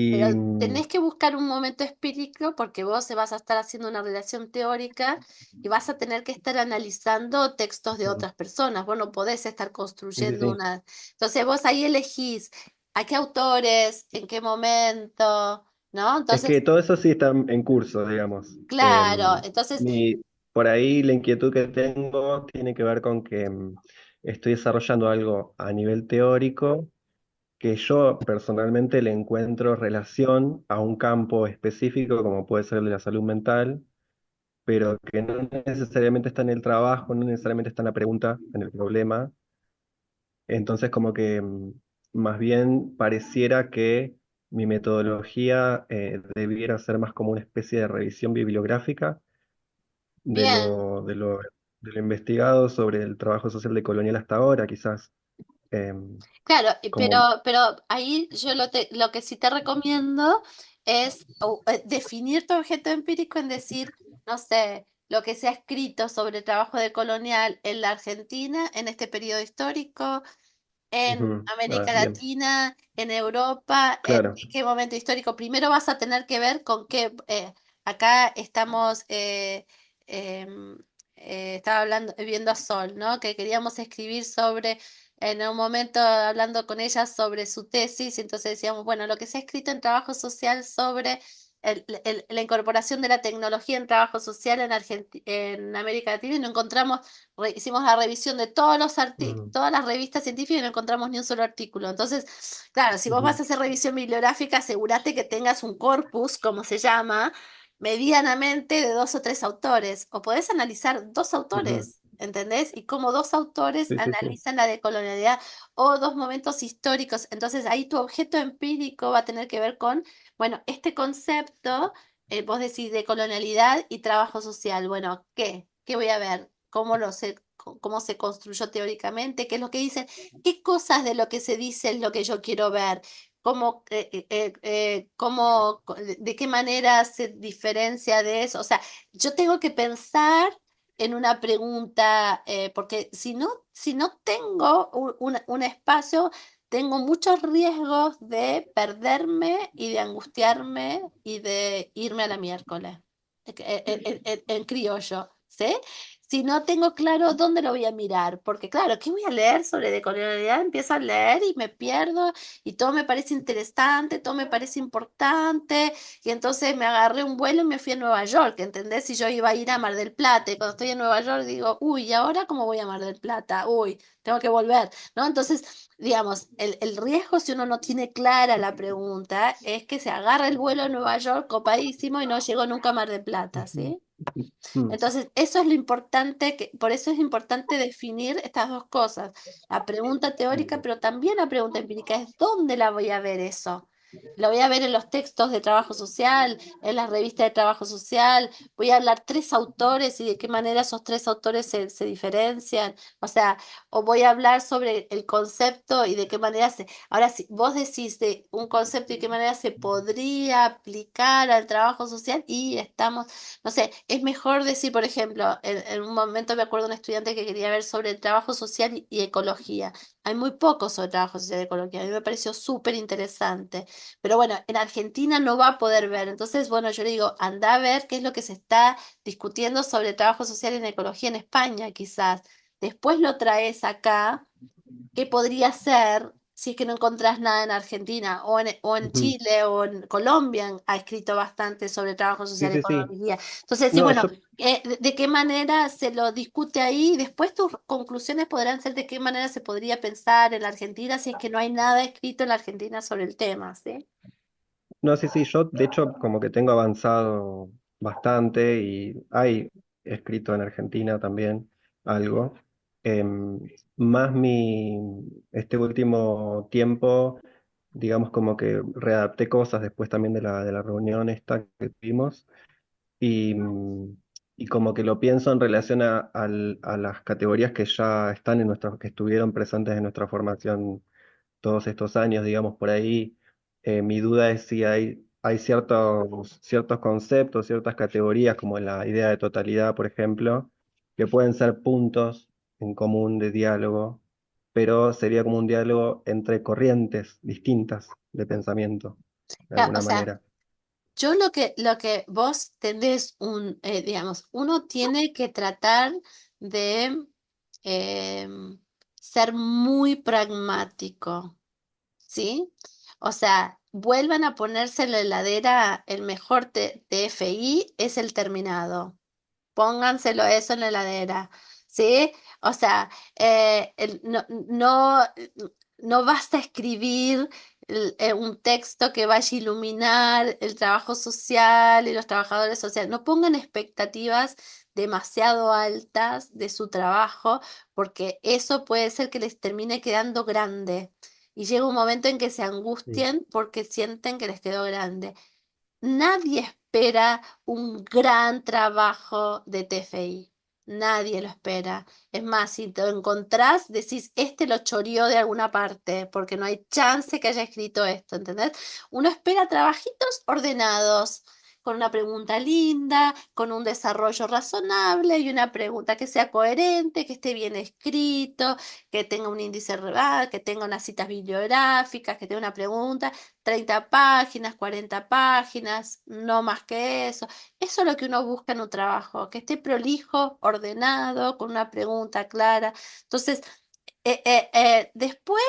Pero Y tenés que buscar un momento específico porque vos se vas a estar haciendo una relación teórica y vas a tener que estar analizando textos de otras personas. Vos no podés estar sí, sí, construyendo sí. una... Entonces vos ahí elegís a qué autores, en qué momento, ¿no? Es que Entonces, todo eso sí está en curso, digamos. claro, entonces Mi, por ahí la inquietud que tengo tiene que ver con que estoy desarrollando algo a nivel teórico que yo personalmente le encuentro relación a un campo específico, como puede ser el de la salud mental, pero que no necesariamente está en el trabajo, no necesariamente está en la pregunta, en el problema. Entonces, como que más bien pareciera que mi metodología debiera ser más como una especie de revisión bibliográfica de Bien, de lo investigado sobre el trabajo social de colonial hasta ahora, quizás. em, claro, como, pero ahí yo lo que sí te recomiendo es definir tu objeto empírico en decir, no sé, lo que se ha escrito sobre el trabajo de colonial en la Argentina en este periodo histórico, en ujú, América bien, Latina, en Europa, en claro. qué momento histórico. Primero vas a tener que ver con qué, acá estamos, em, estaba hablando, viendo a Sol, ¿no? Que queríamos escribir sobre, en un momento hablando con ella sobre su tesis, entonces decíamos, bueno, lo que se ha escrito en trabajo social sobre la incorporación de la tecnología en trabajo social en América Latina y no encontramos hicimos la revisión de Ujú, todas las revistas científicas y no encontramos ni un solo artículo. Entonces, claro, si vos vas ujú, a hacer revisión bibliográfica, asegúrate que tengas un corpus, como se llama, medianamente de dos o tres autores. O podés analizar dos ujú. autores, ¿entendés? Y cómo dos autores Sí, sí, sí. analizan la decolonialidad o dos momentos históricos. Entonces, ahí tu objeto empírico va a tener que ver con, bueno, este concepto, vos decís de colonialidad y trabajo social. Bueno, ¿qué? ¿Qué voy a ver? ¿Cómo cómo se construyó teóricamente? ¿Qué es lo que dicen? ¿Qué cosas de lo que se dice es lo que yo quiero ver? ¿De qué manera se diferencia de eso? O sea, yo tengo que pensar en una pregunta, porque si no tengo un espacio, tengo muchos riesgos de perderme y de angustiarme y de irme a la miércoles, en criollo, ¿sí? Si no tengo claro dónde lo voy a mirar, porque claro, ¿qué voy a leer sobre decolonialidad? Empiezo a leer y me pierdo y todo me parece interesante, todo me parece importante y entonces me agarré un vuelo y me fui a Nueva York, ¿entendés? Si yo iba a ir a Mar del Plata y cuando estoy en Nueva York digo, uy, ¿y ahora cómo voy a Mar del Plata? Uy, tengo que volver, ¿no? Entonces, digamos, el riesgo si uno no tiene clara la pregunta es que se agarra el vuelo a Nueva York copadísimo y no llegó nunca a Mar del Plata, Ujú, ¿sí? ujú, Entonces, eso es lo importante, por eso es importante definir estas dos cosas, la pregunta teórica, pero también la pregunta empírica, es ¿dónde la voy a ver eso? La voy a ver en los textos de trabajo social, en las revistas de trabajo social, voy a hablar tres autores y de qué manera esos tres autores se diferencian, o sea, o voy a hablar sobre el concepto y de qué manera se... Ahora, si vos decís de un concepto y qué manera se podría aplicar al trabajo social y estamos no sé, es mejor decir, por ejemplo, en un momento me acuerdo de un estudiante que quería ver sobre el trabajo social y ecología. Hay muy poco sobre trabajo social y ecología. A mí me pareció súper interesante. Pero bueno, en Argentina no va a poder ver. Entonces, bueno, yo le digo, anda a ver qué es lo que se está discutiendo sobre trabajo social y ecología en España, quizás. Después lo traes acá qué podría ser si es que no encontrás nada en Argentina o en ujú. Chile o en Colombia ha escrito bastante sobre trabajo Sí, social y sí, sí. economía. Entonces, sí, No, bueno, yo, de qué manera se lo discute ahí? Después tus conclusiones podrán ser de qué manera se podría pensar en la Argentina si es que no hay nada escrito en la Argentina sobre el tema, ¿sí? no, sí, sí, yo de hecho como que tengo avanzado bastante y hay escrito en Argentina también algo. Em, Más este último tiempo, digamos como que readapté cosas después también de la reunión esta que tuvimos y, y como que lo pienso en relación a las categorías que ya están en que estuvieron presentes en nuestra formación todos estos años, digamos, por ahí. Mi duda es si hay ciertos conceptos, ciertas categorías, como la idea de totalidad, por ejemplo, que pueden ser puntos en común de diálogo, pero sería como un diálogo entre corrientes distintas de pensamiento, de Claro, o alguna sea, manera. yo lo que vos tendés digamos, uno tiene que tratar de ser muy pragmático, ¿sí? O sea, vuelvan a ponerse en la heladera, el mejor TFI es el terminado. Pónganselo eso en la heladera, ¿sí? O sea, no basta escribir un texto que vaya a iluminar el trabajo social y los trabajadores sociales. No pongan expectativas demasiado altas de su trabajo, porque eso puede ser que les termine quedando grande. y llega un momento en que se Mm. angustien porque sienten que les quedó grande. Nadie espera un gran trabajo de TFI. Nadie lo espera. Es más, si te lo encontrás, decís, este lo choreó de alguna parte, porque no hay chance que haya escrito esto, ¿entendés? Uno espera trabajitos ordenados, con una pregunta linda, con un desarrollo razonable y una pregunta que sea coherente, que esté bien escrito, que tenga un índice, que tenga unas citas bibliográficas, que tenga una pregunta. 30 páginas, 40 páginas, no más que eso. Eso es lo que uno busca en un trabajo, que esté prolijo, ordenado, con una pregunta clara. Entonces, después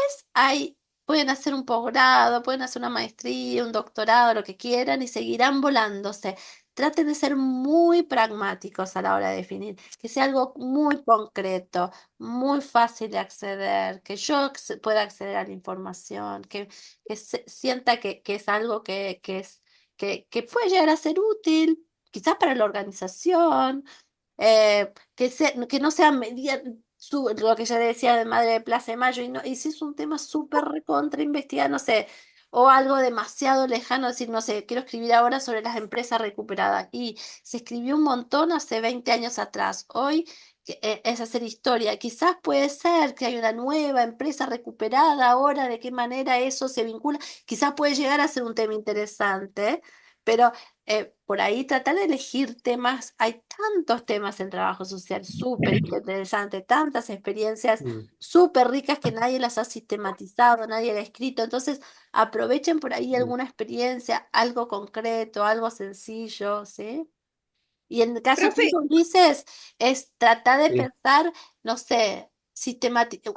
pueden hacer un posgrado, pueden hacer una maestría, un doctorado, lo que quieran, y seguirán volándose. Traten de ser muy pragmáticos a la hora de definir, que sea algo muy concreto, muy fácil de acceder, que yo pueda acceder a la información, que sienta que es algo que puede llegar a ser útil, quizás para la organización, que no sea lo que ya decía de Madre de Plaza de Mayo, y si es un tema súper recontra investigar, no sé, o algo demasiado lejano, decir, no sé, quiero escribir ahora sobre las empresas recuperadas, y se escribió un montón hace 20 años atrás, hoy es hacer historia, quizás puede ser que hay una nueva empresa recuperada ahora, de qué manera eso se vincula, quizás puede llegar a ser un tema interesante, pero por ahí tratar de elegir temas, hay tantos temas en trabajo social súper interesantes, tantas experiencias Mm. súper ricas que nadie las ha sistematizado, nadie las ha escrito, entonces aprovechen por ahí Mm. alguna experiencia, algo concreto, algo sencillo, ¿sí? Y en el caso Profe, tuyo, Ulises, es tratar de Sí. pensar, no sé,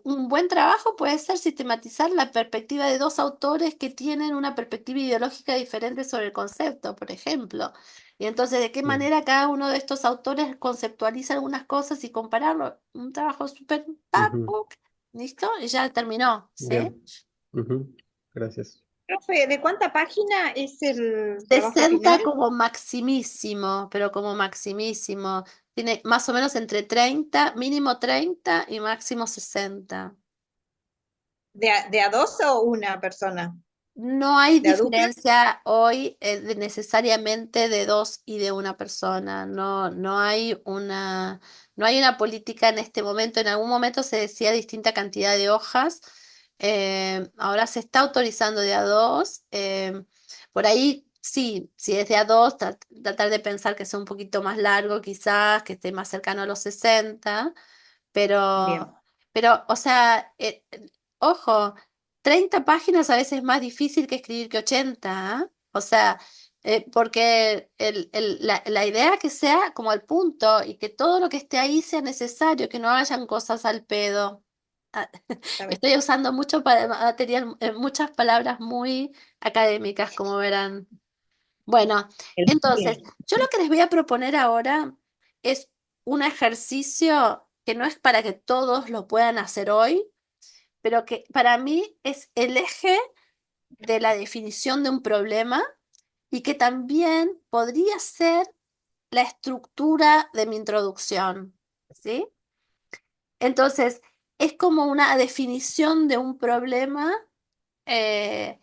un buen trabajo puede ser sistematizar la perspectiva de dos autores que tienen una perspectiva ideológica diferente sobre el concepto, por ejemplo. Y entonces, ¿de qué Mm. manera cada uno de estos autores conceptualiza algunas cosas y compararlo? Un trabajo súper, Ujú. ¿listo? Y ya terminó, ¿sí? Bien. Ujú. Gracias. profe, ¿de cuánta página es el trabajo 60 final? como maximísimo, pero como maximísimo. Tiene más o menos entre 30, mínimo 30 y máximo 60. De a dos o una persona? No hay ¿De a dupla? diferencia hoy necesariamente de dos y de una persona. No, no hay una política en este momento. En algún momento se decía distinta cantidad de hojas. Ahora se está autorizando de a dos. Por ahí sí, si es de a dos, tratar de pensar que sea un poquito más largo, quizás, que esté más cercano a los 60. Pero, Bien, o sea, ojo, 30 páginas a veces es más difícil que escribir que 80, ¿ah? O sea, porque la idea que sea como al punto y que todo lo que esté ahí sea necesario, que no hayan cosas al pedo. Ah, está bien. estoy usando mucho material, muchas palabras muy académicas, como verán. Bueno, entonces, Bien. yo lo que les voy a proponer ahora es un ejercicio que no es para que todos lo puedan hacer hoy, pero que para mí es el eje de la definición de un problema y que también podría ser la estructura de mi introducción, ¿sí? Entonces, es como una definición de un problema eh,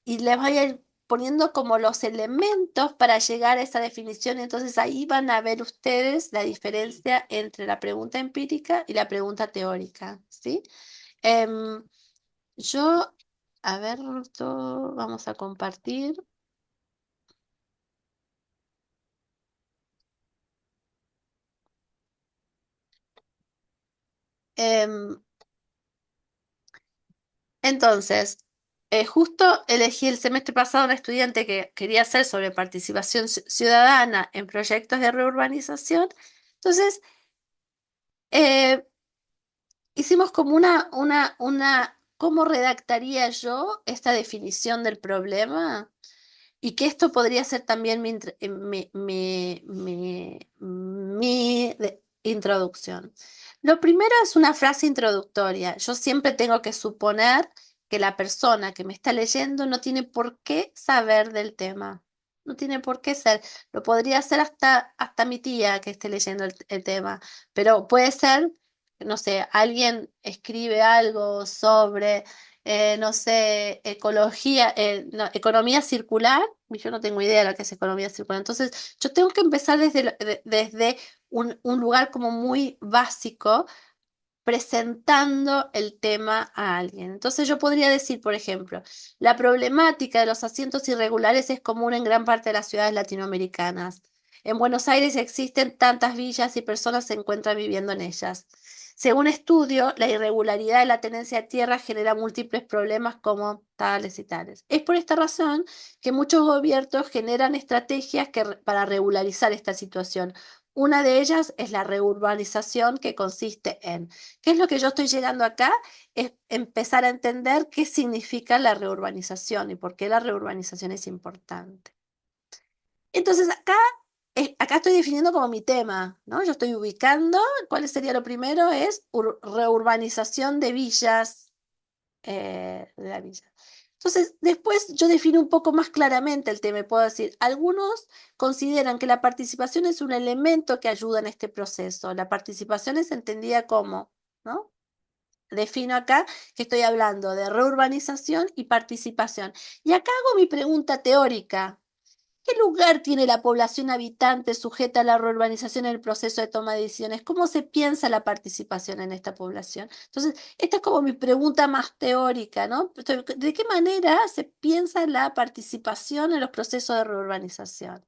y les voy a ir poniendo como los elementos para llegar a esa definición. Entonces ahí van a ver ustedes la diferencia entre la pregunta empírica y la pregunta teórica, ¿sí? Em, yo, a ver, vamos a compartir. Em, entonces, justo elegí el semestre pasado una estudiante que quería hacer sobre participación ciudadana en proyectos de reurbanización. Entonces, eh, hicimos como ¿cómo redactaría yo esta definición del problema? Y que esto podría ser también mi introducción. Lo primero es una frase introductoria. Yo siempre tengo que suponer que la persona que me está leyendo no tiene por qué saber del tema. No tiene por qué ser. Lo podría ser hasta mi tía que esté leyendo el tema, pero puede ser, no sé, alguien escribe algo sobre no sé, ecología, no, economía circular, y yo no tengo idea de lo que es economía circular. Entonces, yo tengo que empezar desde un lugar como muy básico, presentando el tema a alguien. Entonces, yo podría decir, por ejemplo, la problemática de los asientos irregulares es común en gran parte de las ciudades latinoamericanas. En Buenos Aires existen tantas villas y personas se encuentran viviendo en ellas. Según estudio, la irregularidad de la tenencia de tierra genera múltiples problemas como tales y tales. Es por esta razón que muchos gobiernos generan estrategias para regularizar esta situación. Una de ellas es la reurbanización, que consiste en, ¿qué es lo que yo estoy llegando acá? Es empezar a entender qué significa la reurbanización y por qué la reurbanización es importante. Entonces, acá estoy definiendo como mi tema, ¿no? Yo estoy ubicando, ¿cuál sería lo primero? Es reurbanización de villas, de la villa. Entonces, después yo defino un poco más claramente el tema. Puedo decir, algunos consideran que la participación es un elemento que ayuda en este proceso. La participación es entendida como, ¿no? Defino acá que estoy hablando de reurbanización y participación. Y acá hago mi pregunta teórica. ¿Qué lugar tiene la población habitante sujeta a la reurbanización en el proceso de toma de decisiones? ¿Cómo se piensa la participación en esta población? Entonces, esta es como mi pregunta más teórica, ¿no? ¿De qué manera se piensa la participación en los procesos de reurbanización?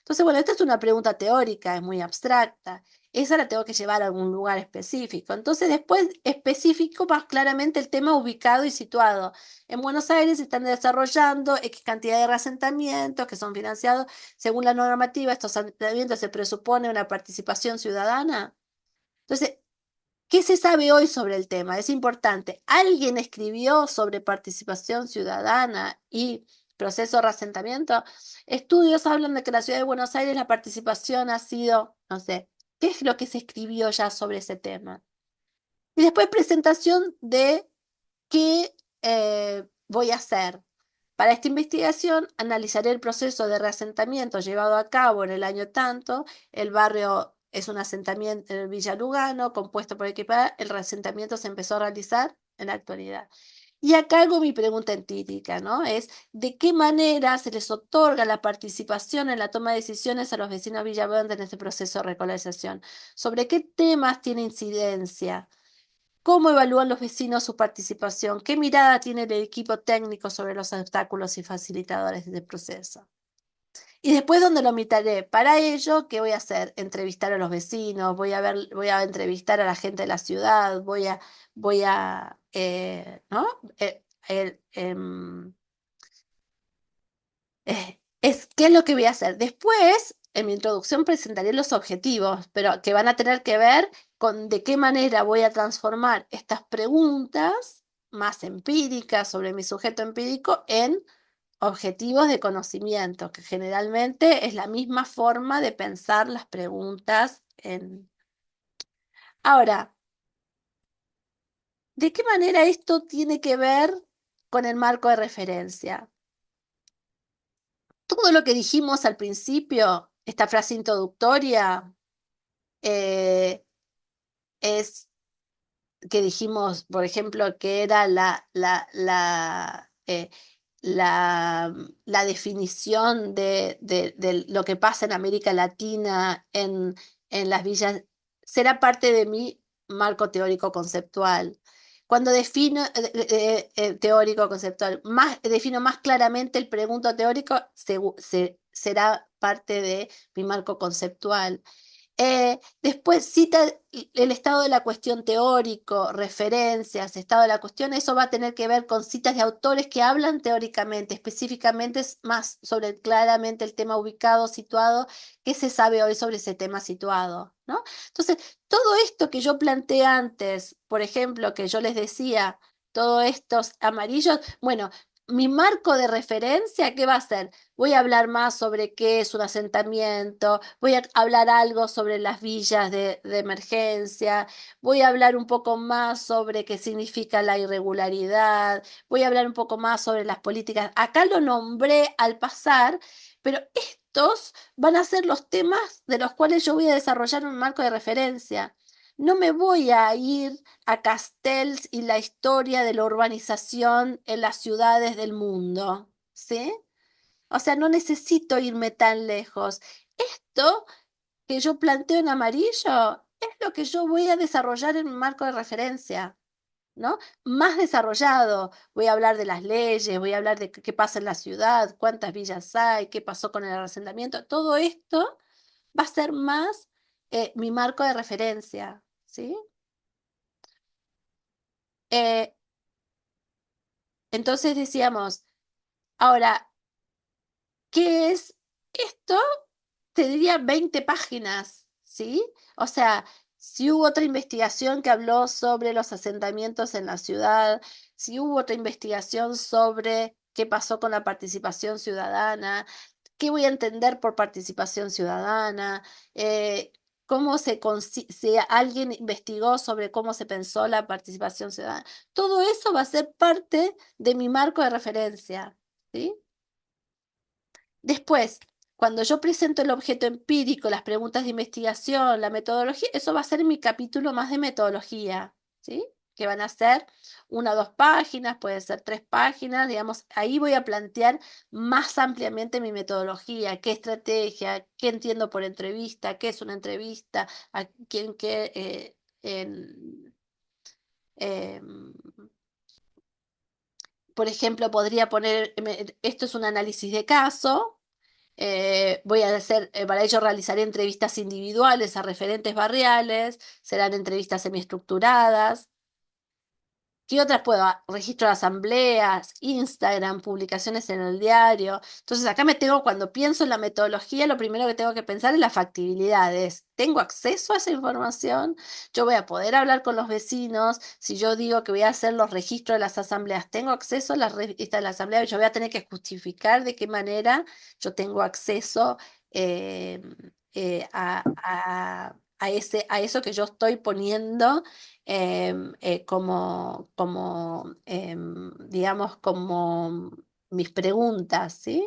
Entonces, bueno, esta es una pregunta teórica, es muy abstracta. Esa la tengo que llevar a algún lugar específico. Entonces, después específico más claramente el tema ubicado y situado. En Buenos Aires se están desarrollando X cantidad de reasentamientos que son financiados según la normativa. Estos asentamientos se presupone una participación ciudadana. Entonces, ¿qué se sabe hoy sobre el tema? Es importante. ¿Alguien escribió sobre participación ciudadana y proceso de reasentamiento? Estudios hablan de que en la ciudad de Buenos Aires la participación ha sido, no sé, ¿qué es lo que se escribió ya sobre ese tema? Y después presentación de qué voy a hacer. Para esta investigación analizaré el proceso de reasentamiento llevado a cabo en el año tanto. El barrio es un asentamiento en Villa Lugano, compuesto por equipadas. El reasentamiento se empezó a realizar en la actualidad. Y acá hago mi pregunta empírica, ¿no? Es ¿de qué manera se les otorga la participación en la toma de decisiones a los vecinos de Villaverde en este proceso de regularización? ¿Sobre qué temas tiene incidencia? ¿Cómo evalúan los vecinos su participación? ¿Qué mirada tiene el equipo técnico sobre los obstáculos y facilitadores del proceso? Y después, ¿dónde lo mitaré? Para ello, ¿qué voy a hacer? Entrevistar a los vecinos, voy a entrevistar a la gente de la ciudad, ¿no? ¿Qué es lo que voy a hacer? Después, en mi introducción presentaré los objetivos, pero que van a tener que ver con de qué manera voy a transformar estas preguntas más empíricas sobre mi sujeto empírico en objetivos de conocimiento, que generalmente es la misma forma de pensar las preguntas en... Ahora, ¿de qué manera esto tiene que ver con el marco de referencia? Todo lo que dijimos al principio, esta frase introductoria, eh, es que dijimos, por ejemplo, que era la definición de lo que pasa en América Latina, en las villas, será parte de mi marco teórico conceptual. Cuando defino teórico conceptual, defino más claramente el pregunto teórico, será parte de mi marco conceptual. Después cita el estado de la cuestión teórico, referencias, estado de la cuestión, eso va a tener que ver con citas de autores que hablan teóricamente, específicamente es más sobre claramente el tema ubicado, situado, qué se sabe hoy sobre ese tema situado, ¿no? Entonces, todo esto que yo planteé antes, por ejemplo, que yo les decía, todos estos amarillos, bueno, mi marco de referencia, ¿qué va a ser? Voy a hablar más sobre qué es un asentamiento, voy a hablar algo sobre las villas de emergencia, voy a hablar un poco más sobre qué significa la irregularidad, voy a hablar un poco más sobre las políticas. Acá lo nombré al pasar, pero estos van a ser los temas de los cuales yo voy a desarrollar un marco de referencia. No me voy a ir a Castells y la historia de la urbanización en las ciudades del mundo, ¿sí? O sea, no necesito irme tan lejos. Esto que yo planteo en amarillo es lo que yo voy a desarrollar en mi marco de referencia, ¿no? Más desarrollado. Voy a hablar de las leyes, voy a hablar de qué pasa en la ciudad, cuántas villas hay, qué pasó con el arrendamiento. Todo esto va a ser más mi marco de referencia, ¿sí? Eh, entonces decíamos, ahora, ¿qué es esto? Te diría 20 páginas, ¿sí? O sea, si hubo otra investigación que habló sobre los asentamientos en la ciudad, si hubo otra investigación sobre qué pasó con la participación ciudadana, qué voy a entender por participación ciudadana, eh, si alguien investigó sobre cómo se pensó la participación ciudadana. Todo eso va a ser parte de mi marco de referencia, ¿sí? Después, cuando yo presento el objeto empírico, las preguntas de investigación, la metodología, eso va a ser mi capítulo más de metodología, ¿sí? Que van a ser 1 o 2 páginas, puede ser 3 páginas, digamos, ahí voy a plantear más ampliamente mi metodología, qué estrategia, qué entiendo por entrevista, qué es una entrevista, a quién qué, em, por ejemplo, podría poner, esto es un análisis de caso. Voy a hacer, para ello realizaré entrevistas individuales a referentes barriales, serán entrevistas semiestructuradas. ¿Qué otras puedo? Registro de asambleas, Instagram, publicaciones en el diario. Entonces acá cuando pienso en la metodología, lo primero que tengo que pensar es la factibilidad. ¿Tengo acceso a esa información? Yo voy a poder hablar con los vecinos. Si yo digo que voy a hacer los registros de las asambleas, ¿tengo acceso a las revistas de la asamblea? Yo voy a tener que justificar de qué manera yo tengo acceso eh, a eso que yo estoy poniendo digamos, como mis preguntas, ¿sí?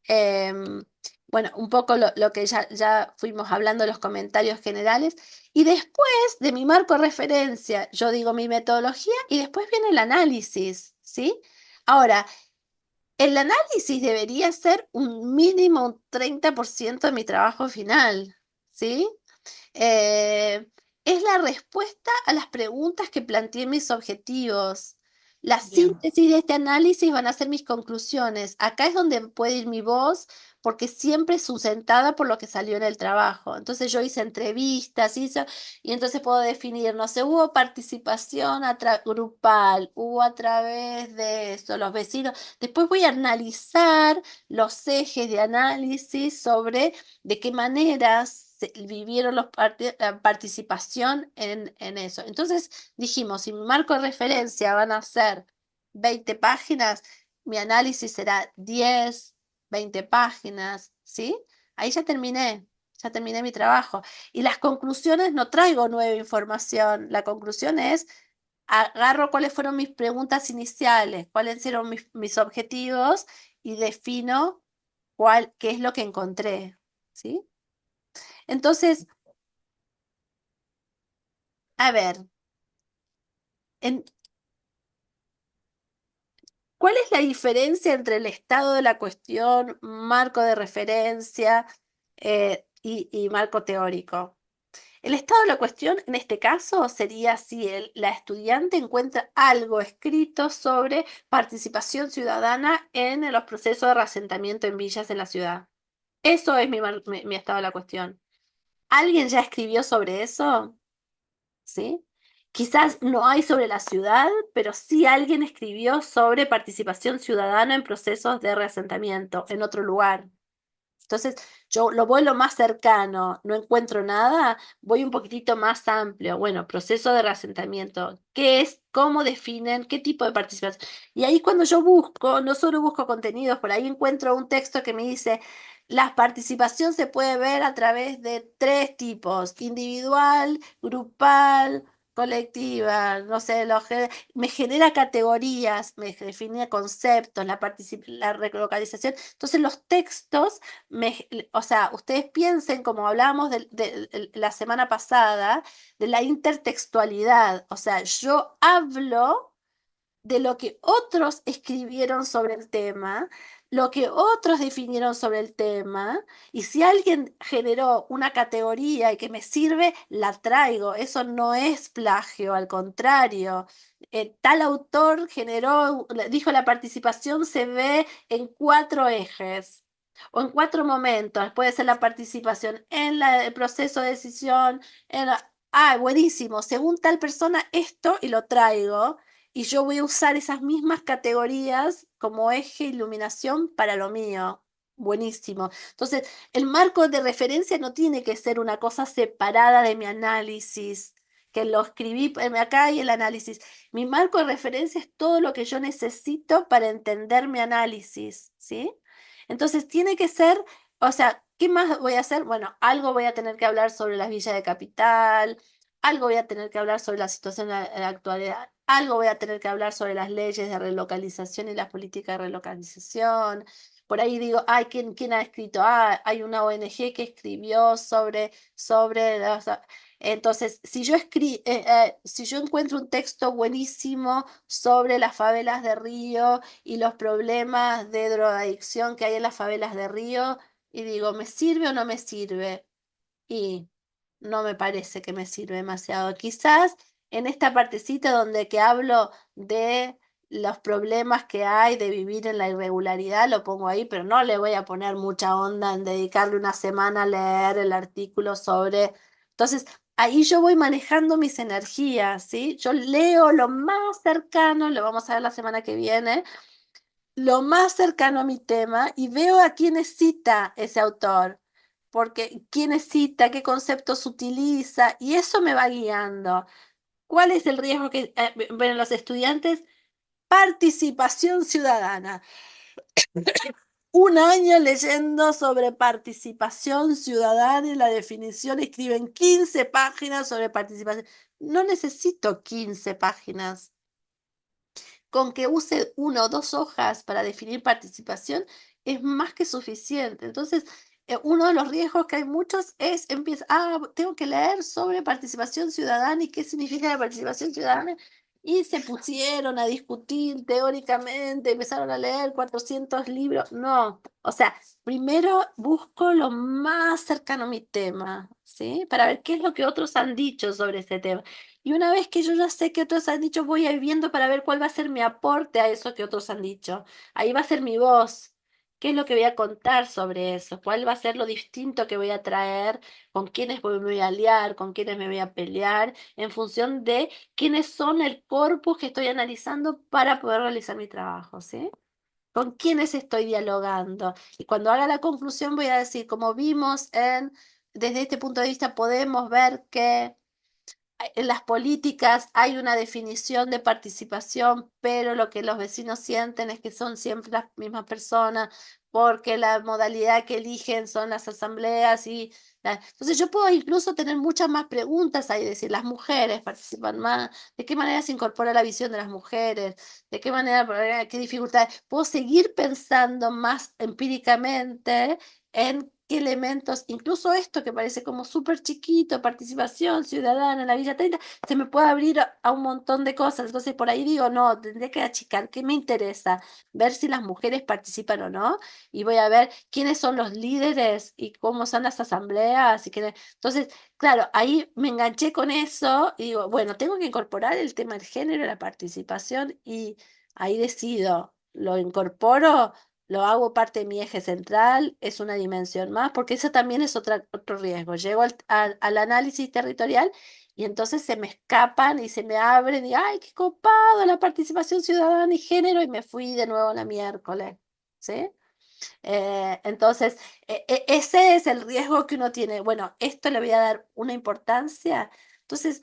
Em, bueno, un poco lo que ya fuimos hablando en los comentarios generales. Y después de mi marco de referencia, yo digo mi metodología y después viene el análisis, ¿sí? Ahora, el análisis debería ser un mínimo un 30% de mi trabajo final, ¿sí? Eh, es la respuesta a las preguntas que planteé en mis objetivos. La Bien. síntesis de este análisis van a ser mis conclusiones. Acá es donde puede ir mi voz, porque siempre es sustentada por lo que salió en el trabajo. Entonces yo hice entrevistas, y entonces puedo definir, no sé, hubo participación grupal, hubo a través de eso, los vecinos. Después voy a analizar los ejes de análisis sobre de qué maneras vivieron la participación en eso. Entonces dijimos, si mi marco de referencia van a ser 20 páginas, mi análisis será 10, 20 páginas, ¿sí? Ahí ya terminé mi trabajo. Y las conclusiones no traigo nueva información, la conclusión es, agarro cuáles fueron mis preguntas iniciales, cuáles fueron mis objetivos y defino qué es lo que encontré, ¿sí? Entonces, a ver, en- ¿cuál es la diferencia entre el estado de la cuestión, marco de referencia y marco teórico? El estado de la cuestión, en este caso, sería si la estudiante encuentra algo escrito sobre participación ciudadana en los procesos de reasentamiento en villas de la ciudad. Eso es mi estado de la cuestión. ¿Alguien ya escribió sobre eso? ¿Sí? Quizás no hay sobre la ciudad, pero sí alguien escribió sobre participación ciudadana en procesos de reasentamiento en otro lugar. Entonces, yo lo voy lo más cercano, no encuentro nada, voy un poquitito más amplio. Bueno, proceso de reasentamiento, ¿qué es? ¿Cómo definen? ¿Qué tipo de participación? Y ahí cuando yo busco, no solo busco contenidos, por ahí encuentro un texto que me dice, la participación se puede ver a través de 3 tipos, individual, grupal, colectiva, no sé, me genera categorías, me define conceptos, la relocalización. Entonces los textos, o sea, ustedes piensen, como hablábamos la semana pasada, de la intertextualidad. O sea, yo hablo de lo que otros escribieron sobre el tema, lo que otros definieron sobre el tema, y si alguien generó una categoría y que me sirve, la traigo. Eso no es plagio, al contrario. Tal autor dijo la participación se ve en 4 ejes. O en 4 momentos. Puede ser la participación en el proceso de decisión. Buenísimo. Según tal persona, esto y lo traigo y yo voy a usar esas mismas categorías como eje iluminación para lo mío. Buenísimo. Entonces, el marco de referencia no tiene que ser una cosa separada de mi análisis, que lo escribí acá y el análisis. Mi marco de referencia es todo lo que yo necesito para entender mi análisis, ¿sí? Entonces, tiene que ser, o sea, ¿qué más voy a hacer? Bueno, algo voy a tener que hablar sobre las villas de capital, algo voy a tener que hablar sobre la situación en la actualidad, algo voy a tener que hablar sobre las leyes de relocalización y las políticas de relocalización. Por ahí digo, ay, ¿quién ha escrito? Hay una ONG que escribió entonces, si yo encuentro un texto buenísimo sobre las favelas de Río y los problemas de drogadicción que hay en las favelas de Río, y digo, ¿me sirve o no me sirve? Y no me parece que me sirve demasiado. Quizás en esta partecita donde que hablo de los problemas que hay de vivir en la irregularidad, lo pongo ahí, pero no le voy a poner mucha onda en dedicarle una semana a leer el artículo sobre... Entonces, ahí yo voy manejando mis energías, ¿sí? Yo leo lo más cercano, lo vamos a ver la semana que viene, lo más cercano a mi tema y veo a quiénes cita ese autor, porque quiénes cita, qué conceptos utiliza, y eso me va guiando. ¿Cuál es el riesgo que ven los estudiantes? Participación ciudadana. Un año leyendo sobre participación ciudadana y la definición, escriben 15 páginas sobre participación. No necesito 15 páginas. Con que use 1 o 2 hojas para definir participación es más que suficiente. Entonces, uno de los riesgos que hay muchos es, tengo que leer sobre participación ciudadana y qué significa la participación ciudadana. Y se pusieron a discutir teóricamente, empezaron a leer 400 libros. No, o sea, primero busco lo más cercano a mi tema, ¿sí? Para ver qué es lo que otros han dicho sobre ese tema. Y una vez que yo ya sé que otros han dicho, voy a ir viendo para ver cuál va a ser mi aporte a eso que otros han dicho. Ahí va a ser mi voz. ¿Qué es lo que voy a contar sobre eso? ¿Cuál va a ser lo distinto que voy a traer? ¿Con quiénes me voy a aliar? ¿Con quiénes me voy a pelear? En función de quiénes son el corpus que estoy analizando para poder realizar mi trabajo, ¿sí? ¿Con quiénes estoy dialogando? Y cuando haga la conclusión voy a decir, como vimos desde este punto de vista podemos ver que en las políticas hay una definición de participación, pero lo que los vecinos sienten es que son siempre las mismas personas, porque la modalidad que eligen son las asambleas entonces yo puedo incluso tener muchas más preguntas ahí, decir, las mujeres participan más, de qué manera se incorpora la visión de las mujeres, de qué manera, qué dificultades. Puedo seguir pensando más empíricamente en qué elementos, incluso esto que parece como súper chiquito, participación ciudadana en la Villa 30, se me puede abrir a un montón de cosas. Entonces por ahí digo, no, tendría que achicar, ¿qué me interesa? Ver si las mujeres participan o no, y voy a ver quiénes son los líderes y cómo son las asambleas. Entonces, claro, ahí me enganché con eso y digo, bueno, tengo que incorporar el tema del género, la participación, y ahí decido, lo incorporo, lo hago parte de mi eje central, es una dimensión más, porque eso también es otro riesgo. Llego al análisis territorial y entonces se me escapan y se me abren y, ¡ay, qué copado la participación ciudadana y género! Y me fui de nuevo la miércoles, ¿sí? Entonces, ese es el riesgo que uno tiene. Bueno, esto le voy a dar una importancia. Entonces,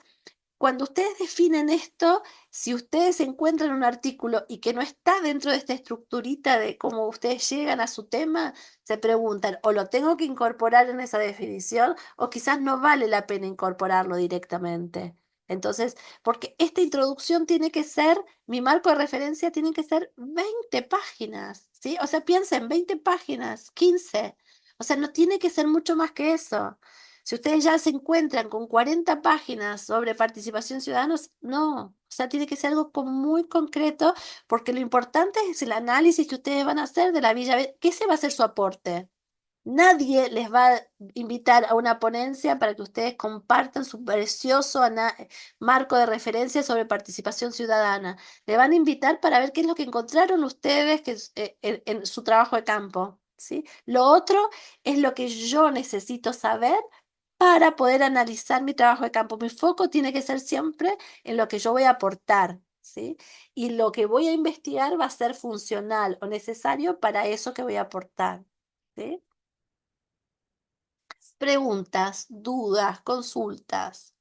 cuando ustedes definen esto, si ustedes encuentran un artículo y que no está dentro de esta estructurita de cómo ustedes llegan a su tema, se preguntan, o lo tengo que incorporar en esa definición, o quizás no vale la pena incorporarlo directamente. Entonces, porque esta introducción tiene que ser, mi marco de referencia tiene que ser 20 páginas, ¿sí? O sea, piensa en 20 páginas, 15. O sea, no tiene que ser mucho más que eso. Si ustedes ya se encuentran con 40 páginas sobre participación ciudadana, no. O sea, tiene que ser algo muy concreto, porque lo importante es el análisis que ustedes van a hacer de la Villa. ¿Qué se va a hacer su aporte? Nadie les va a invitar a una ponencia para que ustedes compartan su precioso marco de referencia sobre participación ciudadana. Le van a invitar para ver qué es lo que encontraron ustedes en su trabajo de campo, ¿sí? Lo otro es lo que yo necesito saber para poder analizar mi trabajo de campo. Mi foco tiene que ser siempre en lo que yo voy a aportar, ¿sí? Y lo que voy a investigar va a ser funcional o necesario para eso que voy a aportar, ¿sí? Preguntas, dudas, consultas.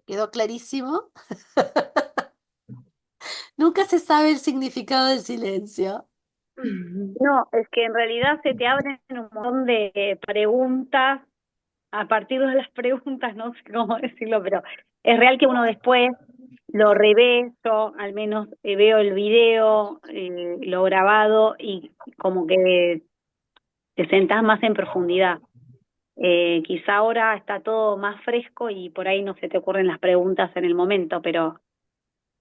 ¿Quedó clarísimo? Nunca se sabe el significado del silencio. No, es que en realidad se te abren un montón de preguntas a partir de las preguntas, no sé cómo decirlo, pero es real que uno después lo revé, yo al menos veo el video, lo grabado y como que te sentás más en profundidad. Quizá ahora está todo más fresco y por ahí no se te ocurren las preguntas en el momento, pero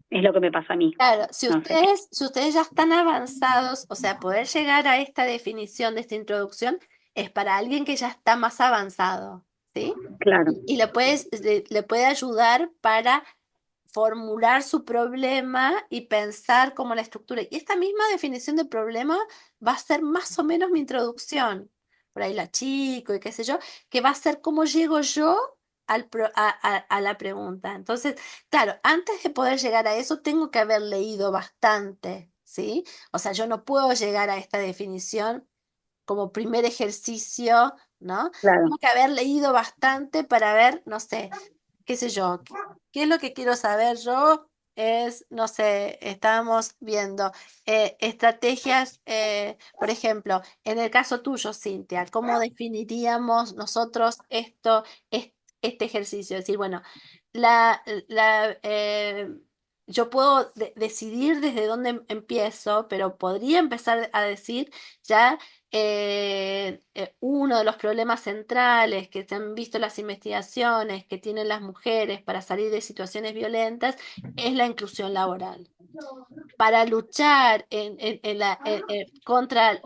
es lo que me pasa a mí, Claro, si no sé. ustedes ya están avanzados, o sea, poder llegar a esta definición de esta introducción es para alguien que ya está más avanzado, ¿sí? Claro, Y le puede ayudar para formular su problema y pensar como la estructura. Y esta misma definición de problema va a ser más o menos mi introducción. Por ahí la chico y qué sé yo, que va a ser cómo llego yo a la pregunta. Entonces, claro, antes de poder llegar a eso, tengo que haber leído bastante, ¿sí? O sea, yo no puedo llegar a esta definición como primer ejercicio, ¿no? claro. Tengo que haber leído bastante para ver, no sé, qué sé yo, qué es lo que quiero saber yo. Es, no sé, estábamos viendo estrategias, por ejemplo, en el caso tuyo, Cintia, ¿cómo definiríamos nosotros este ejercicio? Es decir, bueno, yo puedo decidir desde dónde empiezo, pero podría empezar a decir ya uno de los problemas centrales que se han visto en las investigaciones que tienen las mujeres para salir de situaciones violentas es la inclusión laboral. Para luchar contra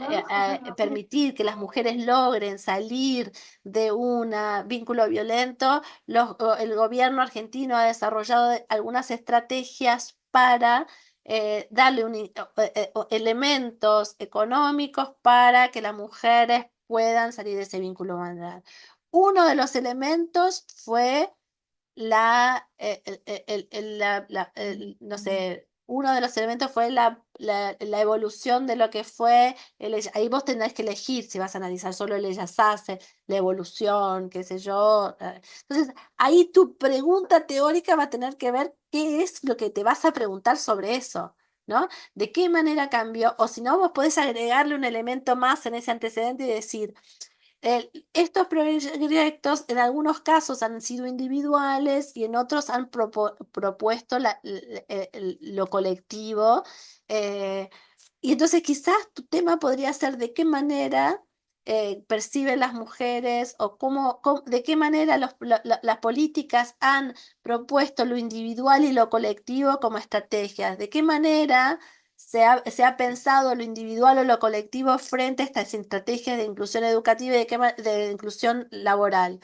permitir que las mujeres logren salir de un vínculo violento, el gobierno argentino ha desarrollado algunas estrategias para darle elementos económicos para que las mujeres puedan salir de ese vínculo laboral. Uno de los elementos fue no sé, uno de los elementos fue la evolución de lo que fue, ahí vos tendrás que elegir si vas a analizar solo el Eyasase, la evolución, qué sé yo. Entonces, ahí tu pregunta teórica va a tener que ver qué es lo que te vas a preguntar sobre eso, ¿no? ¿De qué manera cambió? O si no, vos podés agregarle un elemento más en ese antecedente y decir, estos proyectos en algunos casos han sido individuales y en otros han propuesto lo colectivo. eh, y entonces quizás tu tema podría ser de qué manera perciben las mujeres o de qué manera las políticas han propuesto lo individual y lo colectivo como estrategias, de qué manera se ha pensado lo individual o lo colectivo frente a estas estrategias de inclusión educativa y de inclusión laboral.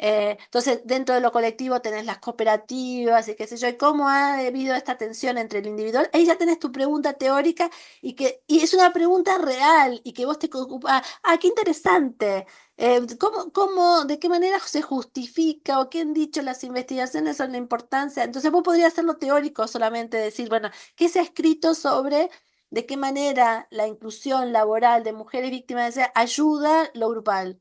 Entonces, dentro de lo colectivo tenés las cooperativas y qué sé yo, y cómo ha habido esta tensión entre lo individual. Ahí ya tenés tu pregunta teórica y es una pregunta real y que vos te ocupas. Ah, qué interesante. De qué manera se justifica o qué han dicho las investigaciones sobre la importancia? Entonces, vos podrías hacerlo teórico solamente, decir, bueno, ¿qué se ha escrito sobre de qué manera la inclusión laboral de mujeres víctimas de ayuda lo grupal?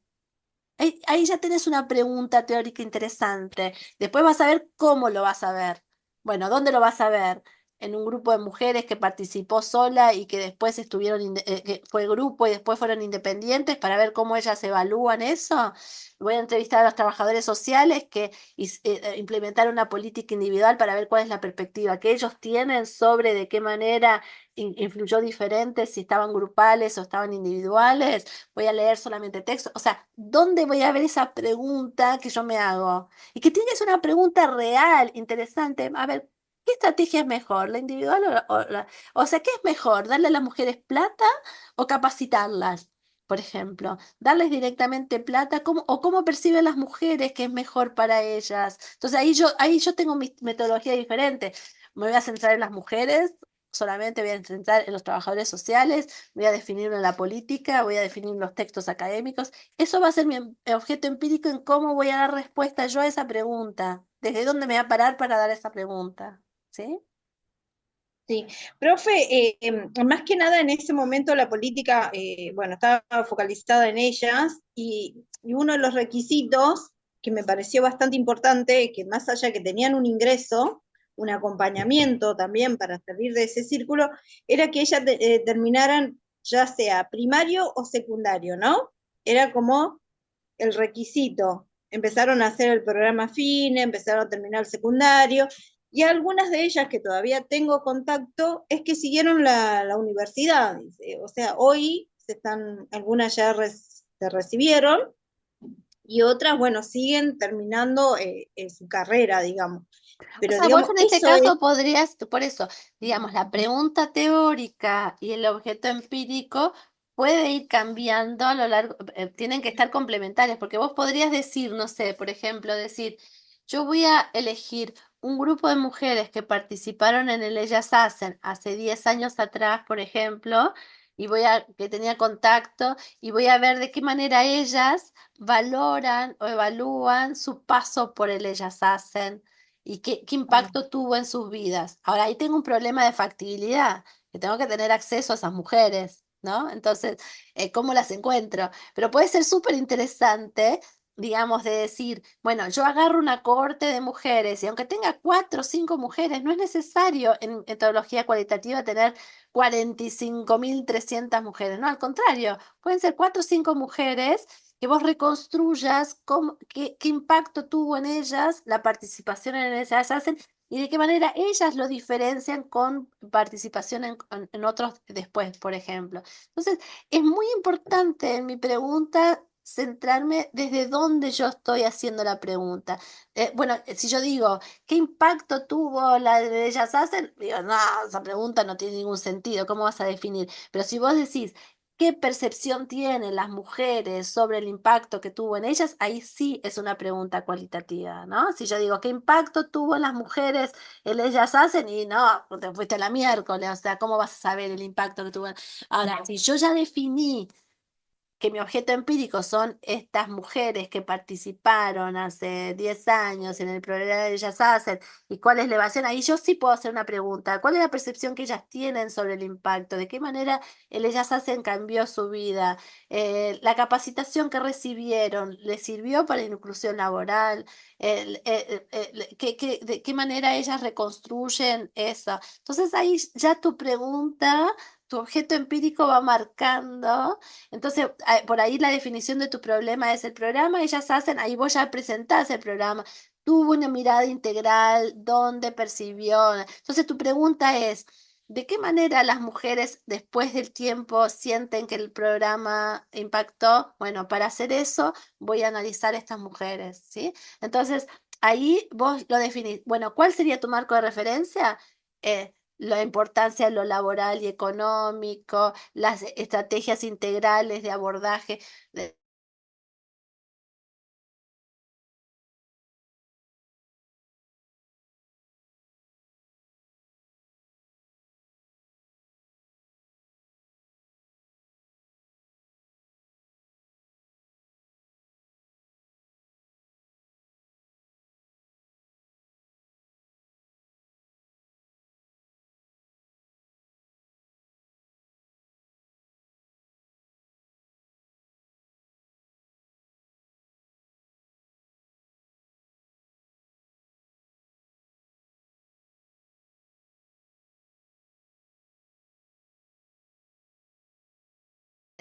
Ahí ya tenés una pregunta teórica interesante. Después vas a ver cómo lo vas a ver. Bueno, ¿dónde lo vas a ver? en un grupo de mujeres que participó sola y que después que fue grupo y después fueron independientes para ver cómo ellas evalúan eso. Voy a entrevistar a los trabajadores sociales que implementaron una política individual para ver cuál es la perspectiva que ellos tienen sobre de qué manera influyó diferente, si estaban grupales o estaban individuales. Voy a leer solamente texto. O sea, ¿dónde voy a ver esa pregunta que yo me hago? Y que tiene que ser una pregunta real, interesante. A ver, ¿qué estrategia es mejor? ¿La individual o sea, ¿qué es mejor? ¿Darle a las mujeres plata o capacitarlas? Por ejemplo, darles directamente plata, o cómo perciben las mujeres que es mejor para ellas. Entonces ahí yo tengo mi metodología diferente. Me voy a centrar en las mujeres, solamente voy a centrar en los trabajadores sociales, voy a definirlo en la política, voy a definir los textos académicos. Eso va a ser mi objeto empírico en cómo voy a dar respuesta yo a esa pregunta. ¿Desde dónde me voy a parar para dar esa pregunta? ¿Sí? Sí, profe, más que nada en ese momento la política, bueno, estaba focalizada en ellas y uno de los requisitos que me pareció bastante importante, que más allá que tenían un ingreso, un acompañamiento también para salir de ese círculo, era que ellas terminaran ya sea primario o secundario, ¿no? Era como el requisito. Empezaron a hacer el programa FINE, empezaron a terminar el secundario, y algunas de ellas que todavía tengo contacto es que siguieron la universidad. O sea, hoy algunas ya se recibieron y otras, bueno, siguen terminando su carrera, digamos. O Pero sea, vos digamos, en este eso es, caso podrías, por eso, digamos, la pregunta teórica y el objeto empírico puede ir cambiando a lo largo, tienen que estar complementarias, porque vos podrías decir, no sé, por ejemplo, decir, yo voy a elegir un grupo de mujeres que participaron en el Ellas Hacen hace 10 años atrás, por ejemplo, que tenía contacto, y voy a ver de qué manera ellas valoran o evalúan su paso por el Ellas Hacen y qué impacto tuvo en sus vidas. Ahora, ahí tengo un problema de factibilidad, que tengo que tener acceso a esas mujeres, ¿no? Entonces, ¿cómo las encuentro? Pero puede ser súper interesante, digamos, de decir, bueno, yo agarro una cohorte de mujeres y aunque tenga 4 o 5 mujeres, no es necesario en metodología cualitativa tener 45.300 mujeres, no, al contrario, pueden ser 4 o 5 mujeres que vos reconstruyas qué impacto tuvo en ellas la participación en ellas hacen y de qué manera ellas lo diferencian con participación en otros después, por ejemplo. Entonces, es muy importante en mi pregunta centrarme desde dónde yo estoy haciendo la pregunta. Bueno, si yo digo, ¿qué impacto tuvo la de ellas hacen? Digo, no, esa pregunta no tiene ningún sentido, ¿cómo vas a definir? Pero si vos decís, ¿qué percepción tienen las mujeres sobre el impacto que tuvo en ellas? Ahí sí es una pregunta cualitativa, ¿no? Si yo digo, ¿qué impacto tuvo en las mujeres el ellas hacen? Y no, te fuiste a la miércoles, o sea, ¿cómo vas a saber el impacto que tuvo? Ahora, si yo ya definí que mi objeto empírico son estas mujeres que participaron hace 10 años en el programa de Ellas Hacen y cuál es la evasión, ahí yo sí puedo hacer una pregunta. ¿Cuál es la percepción que ellas tienen sobre el impacto? ¿De qué manera el Ellas Hacen cambió su vida? ¿La capacitación que recibieron les sirvió para la inclusión laboral? ¿De qué manera ellas reconstruyen eso? Entonces ahí ya tu pregunta, tu objeto empírico va marcando. Entonces, por ahí la definición de tu problema es el programa, ellas hacen, ahí vos ya presentás el programa, tuvo una mirada integral, dónde percibió. Entonces, tu pregunta es, ¿de qué manera las mujeres después del tiempo sienten que el programa impactó? Bueno, para hacer eso voy a analizar estas mujeres, ¿sí? Entonces, ahí vos lo definís. Bueno, ¿cuál sería tu marco de referencia? La importancia de lo laboral y económico, las estrategias integrales de abordaje de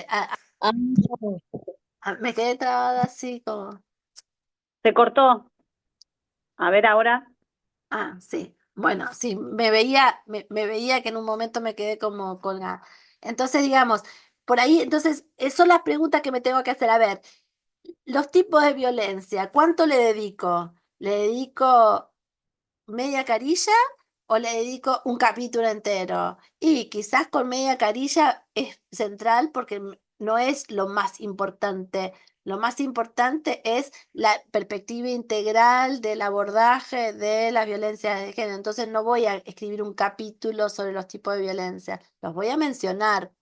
Ah, me quedé trabada así como... Se cortó. A ver ahora. Ah, sí. Bueno, sí, me veía que en un momento me quedé como colgada. Entonces, digamos, por ahí, entonces, son las preguntas que me tengo que hacer. A ver, los tipos de violencia, ¿cuánto le dedico? ¿Le dedico media carilla o le dedico un capítulo entero? Y quizás con media carilla es central porque no es lo más importante. Lo más importante es la perspectiva integral del abordaje de las violencias de género. Entonces no voy a escribir un capítulo sobre los tipos de violencia. Los voy a mencionar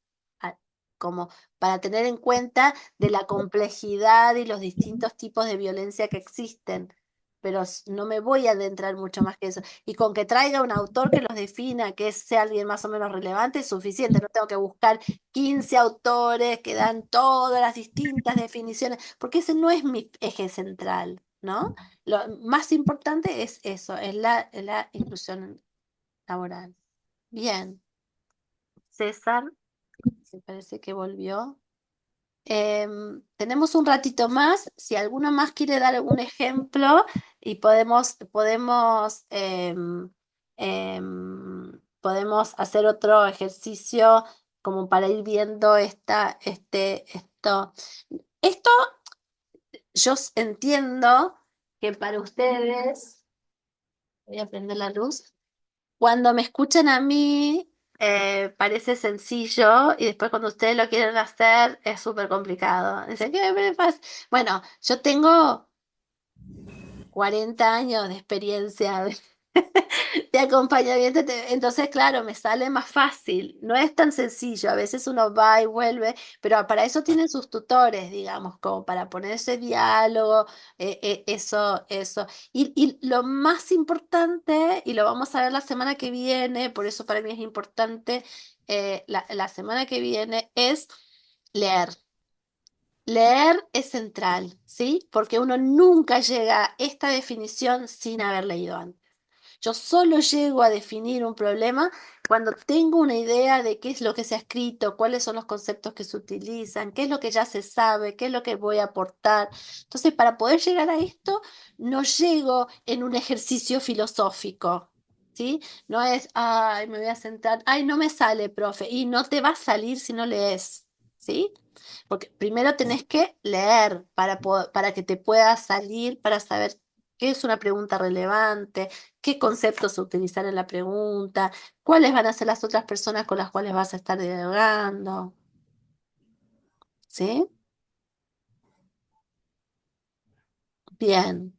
ah, como para tener en cuenta de la complejidad y los distintos tipos de violencia que existen, pero no me voy a adentrar mucho más que eso. Y con que traiga un autor que los defina, que sea alguien más o menos relevante, es suficiente. No tengo que buscar 15 autores que dan todas las distintas definiciones, porque ese no es mi eje central, ¿no? Lo más importante es eso, es la inclusión laboral. Bien, César, me parece que volvió. Tenemos un ratito más. Si alguno más quiere dar algún ejemplo y podemos hacer otro ejercicio como para ir viendo esto. Esto entiendo que para ustedes, voy a prender la luz. Cuando me escuchan a mí, parece sencillo y después cuando ustedes lo quieren hacer es súper complicado. Dicen, ¿qué me pasa? Bueno, yo tengo 40 años de experiencia de acompañamiento, entonces, claro, me sale más fácil. No es tan sencillo, a veces uno va y vuelve, pero para eso tienen sus tutores, digamos, como para poner ese diálogo, eso. Y lo más importante, y lo vamos a ver la semana que viene, por eso para mí es importante, la semana que viene, es leer. Leer es central, ¿sí? Porque uno nunca llega a esta definición sin haber leído antes. Yo solo llego a definir un problema cuando tengo una idea de qué es lo que se ha escrito, cuáles son los conceptos que se utilizan, qué es lo que ya se sabe, qué es lo que voy a aportar. Entonces, para poder llegar a esto, no llego en un ejercicio filosófico, ¿sí? No es, ay, me voy a sentar, ay, no me sale, profe, y no te va a salir si no lees, ¿sí? Porque primero tenés que leer para que te pueda salir, para saber qué es una pregunta relevante, qué conceptos utilizar en la pregunta, cuáles van a ser las otras personas con las cuales vas a estar dialogando. ¿Sí? Bien.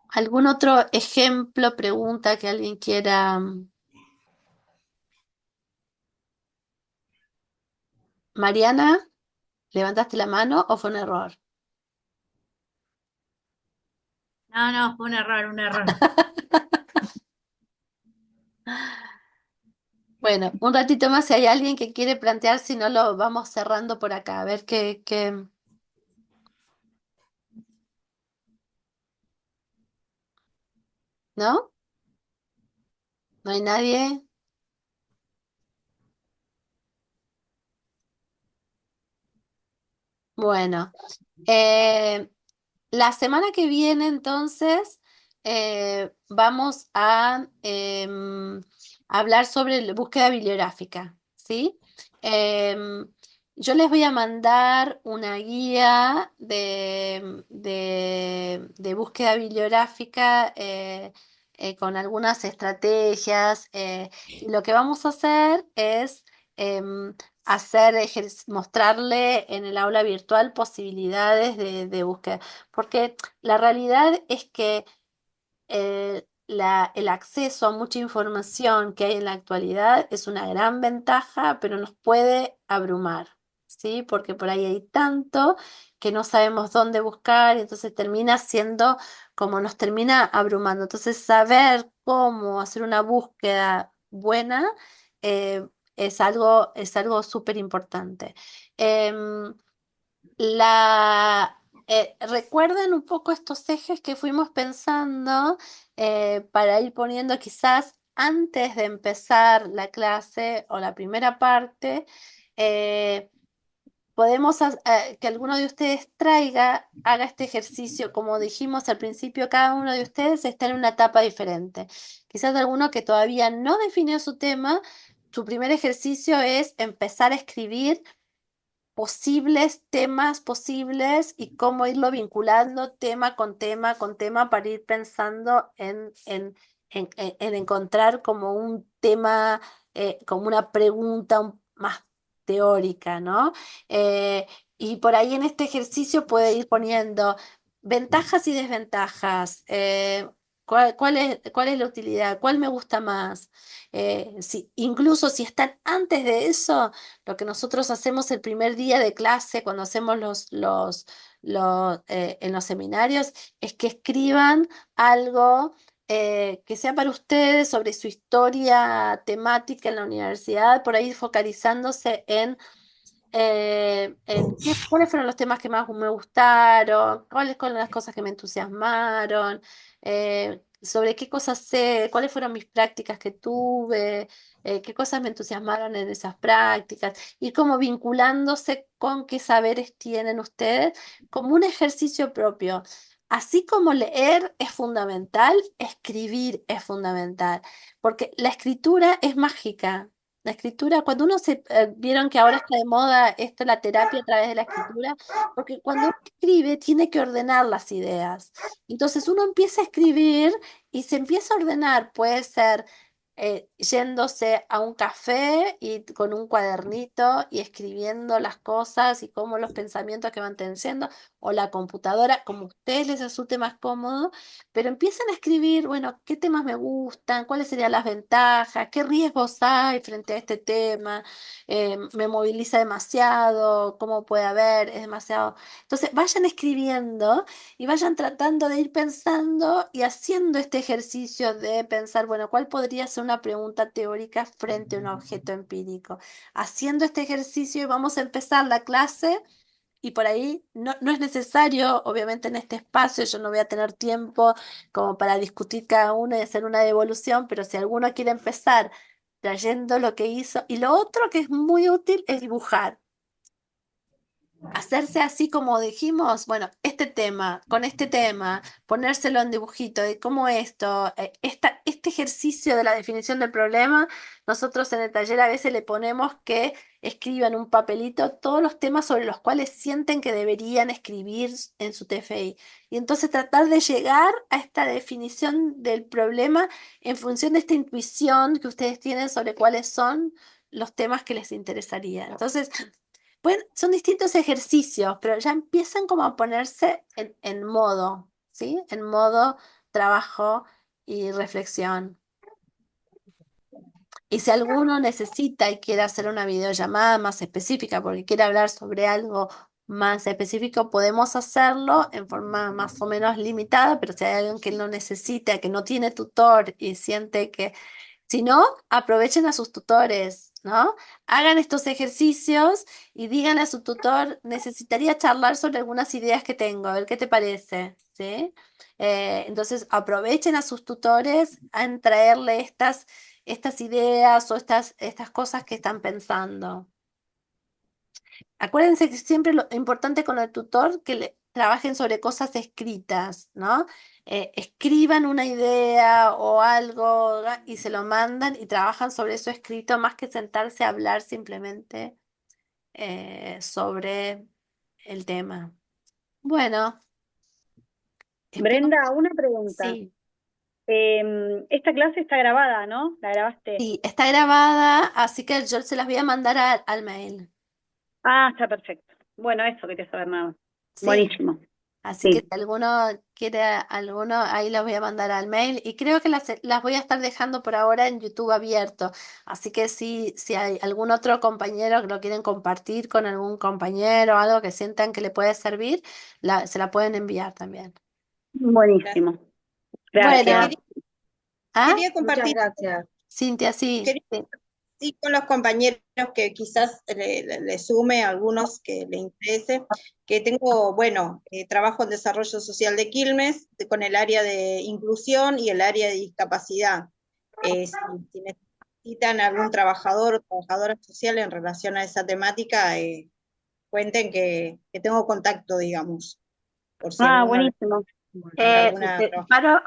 ¿Algún otro ejemplo, pregunta que alguien quiera? Mariana, ¿levantaste la mano o fue un error? No, no, fue un error, un error. Bueno, un ratito más si hay alguien que quiere plantear, si no lo vamos cerrando por acá, a ver qué, ¿no? ¿No hay nadie? Bueno, eh, la semana que viene, entonces, vamos a hablar sobre la búsqueda bibliográfica, ¿sí? Em, yo les voy a mandar una guía de búsqueda bibliográfica con algunas estrategias. Y lo que vamos a hacer es em, mostrarle en el aula virtual posibilidades de búsqueda. Porque la realidad es que el acceso a mucha información que hay en la actualidad es una gran ventaja, pero nos puede abrumar, ¿sí? Porque por ahí hay tanto que no sabemos dónde buscar, y entonces termina siendo como nos termina abrumando. Entonces, saber cómo hacer una búsqueda buena eh, es algo súper importante. Em, recuerden un poco estos ejes que fuimos pensando para ir poniendo quizás antes de empezar la clase o la primera parte. podemos que alguno de ustedes haga este ejercicio. Como dijimos al principio, cada uno de ustedes está en una etapa diferente. Quizás alguno que todavía no definió su tema, su primer ejercicio es empezar a escribir posibles temas posibles y cómo irlo vinculando tema con tema con tema para ir pensando en encontrar como un tema, como una pregunta más teórica, ¿no? Eh, y por ahí en este ejercicio puede ir poniendo ventajas y desventajas. ¿Cuál es la utilidad? ¿Cuál me gusta más? Incluso si están antes de eso, lo que nosotros hacemos el primer día de clase, cuando hacemos en los seminarios, es que escriban algo que sea para ustedes sobre su historia temática en la universidad, por ahí focalizándose cuáles fueron los temas que más me gustaron, cuáles fueron las cosas que me entusiasmaron, sobre qué cosas sé, cuáles fueron mis prácticas que tuve, qué cosas me entusiasmaron en esas prácticas, y como vinculándose con qué saberes tienen ustedes, como un ejercicio propio. Así como leer es fundamental, escribir es fundamental, porque la escritura es mágica. La escritura, cuando vieron que ahora está de moda esto, la terapia a través de la escritura, porque cuando uno escribe tiene que ordenar las ideas. Entonces uno empieza a escribir y se empieza a ordenar, puede ser yéndose a un café y con un cuadernito y escribiendo las cosas y cómo los pensamientos que van teniendo, o la computadora, como a ustedes les resulte más cómodo, pero empiezan a escribir, bueno, qué temas me gustan, cuáles serían las ventajas, qué riesgos hay frente a este tema, me moviliza demasiado, cómo puede haber, es demasiado. Entonces, vayan escribiendo y vayan tratando de ir pensando y haciendo este ejercicio de pensar, bueno, ¿cuál podría ser una pregunta teórica frente a un objeto empírico? Haciendo este ejercicio y vamos a empezar la clase. Y por ahí no es necesario, obviamente en este espacio yo no voy a tener tiempo como para discutir cada uno y hacer una devolución, pero si alguno quiere empezar trayendo lo que hizo. Y lo otro que es muy útil es dibujar. Hacerse así como dijimos, bueno, con este tema, ponérselo en dibujito de cómo este ejercicio de la definición del problema, nosotros en el taller a veces le ponemos que escriban un papelito todos los temas sobre los cuales sienten que deberían escribir en su TFI. Y entonces tratar de llegar a esta definición del problema en función de esta intuición que ustedes tienen sobre cuáles son los temas que les interesaría. Entonces, son distintos ejercicios, pero ya empiezan como a ponerse en modo, ¿sí? En modo trabajo y reflexión. Y si alguno necesita y quiere hacer una videollamada más específica porque quiere hablar sobre algo más específico, podemos hacerlo en forma más o menos limitada, pero si hay alguien que lo necesita, que no tiene tutor y siente que si no, aprovechen a sus tutores, ¿no? Hagan estos ejercicios y díganle a su tutor, necesitaría charlar sobre algunas ideas que tengo, a ver qué te parece, ¿sí? Entonces, aprovechen a sus tutores en traerle estas ideas o estas cosas que están pensando. Acuérdense que siempre lo importante con el tutor que trabajen sobre cosas escritas, ¿no? Escriban una idea o algo y se lo mandan y trabajan sobre eso escrito más que sentarse a hablar simplemente sobre el tema. Bueno, espero. Brenda, una pregunta. Sí, Esta clase está grabada, ¿no? ¿La grabaste? sí, está grabada, así que yo se las voy a mandar al mail. Ah, está perfecto. Bueno, eso quería saber nada más. Sí. Buenísimo. Así que si Sí. alguno quiere alguno, ahí las voy a mandar al mail y creo que las voy a estar dejando por ahora en YouTube abierto. Así que si hay algún otro compañero que lo quieren compartir con algún compañero o algo que sientan que le puede servir, se la pueden enviar también. Gracias. Buenísimo. Bueno, Gracias. ¿ah? Quería Muchas compartir, gracias. Cintia, sí. quería Sí. compartir con los compañeros que quizás le sume a algunos que le interese, que tengo, bueno, trabajo en desarrollo social de Quilmes, con el área de inclusión y el área de discapacidad. Si necesitan algún trabajador o trabajadora social en relación a esa temática, cuenten que tengo contacto, digamos, por si alguna vez Buenísimo. alguna Paro,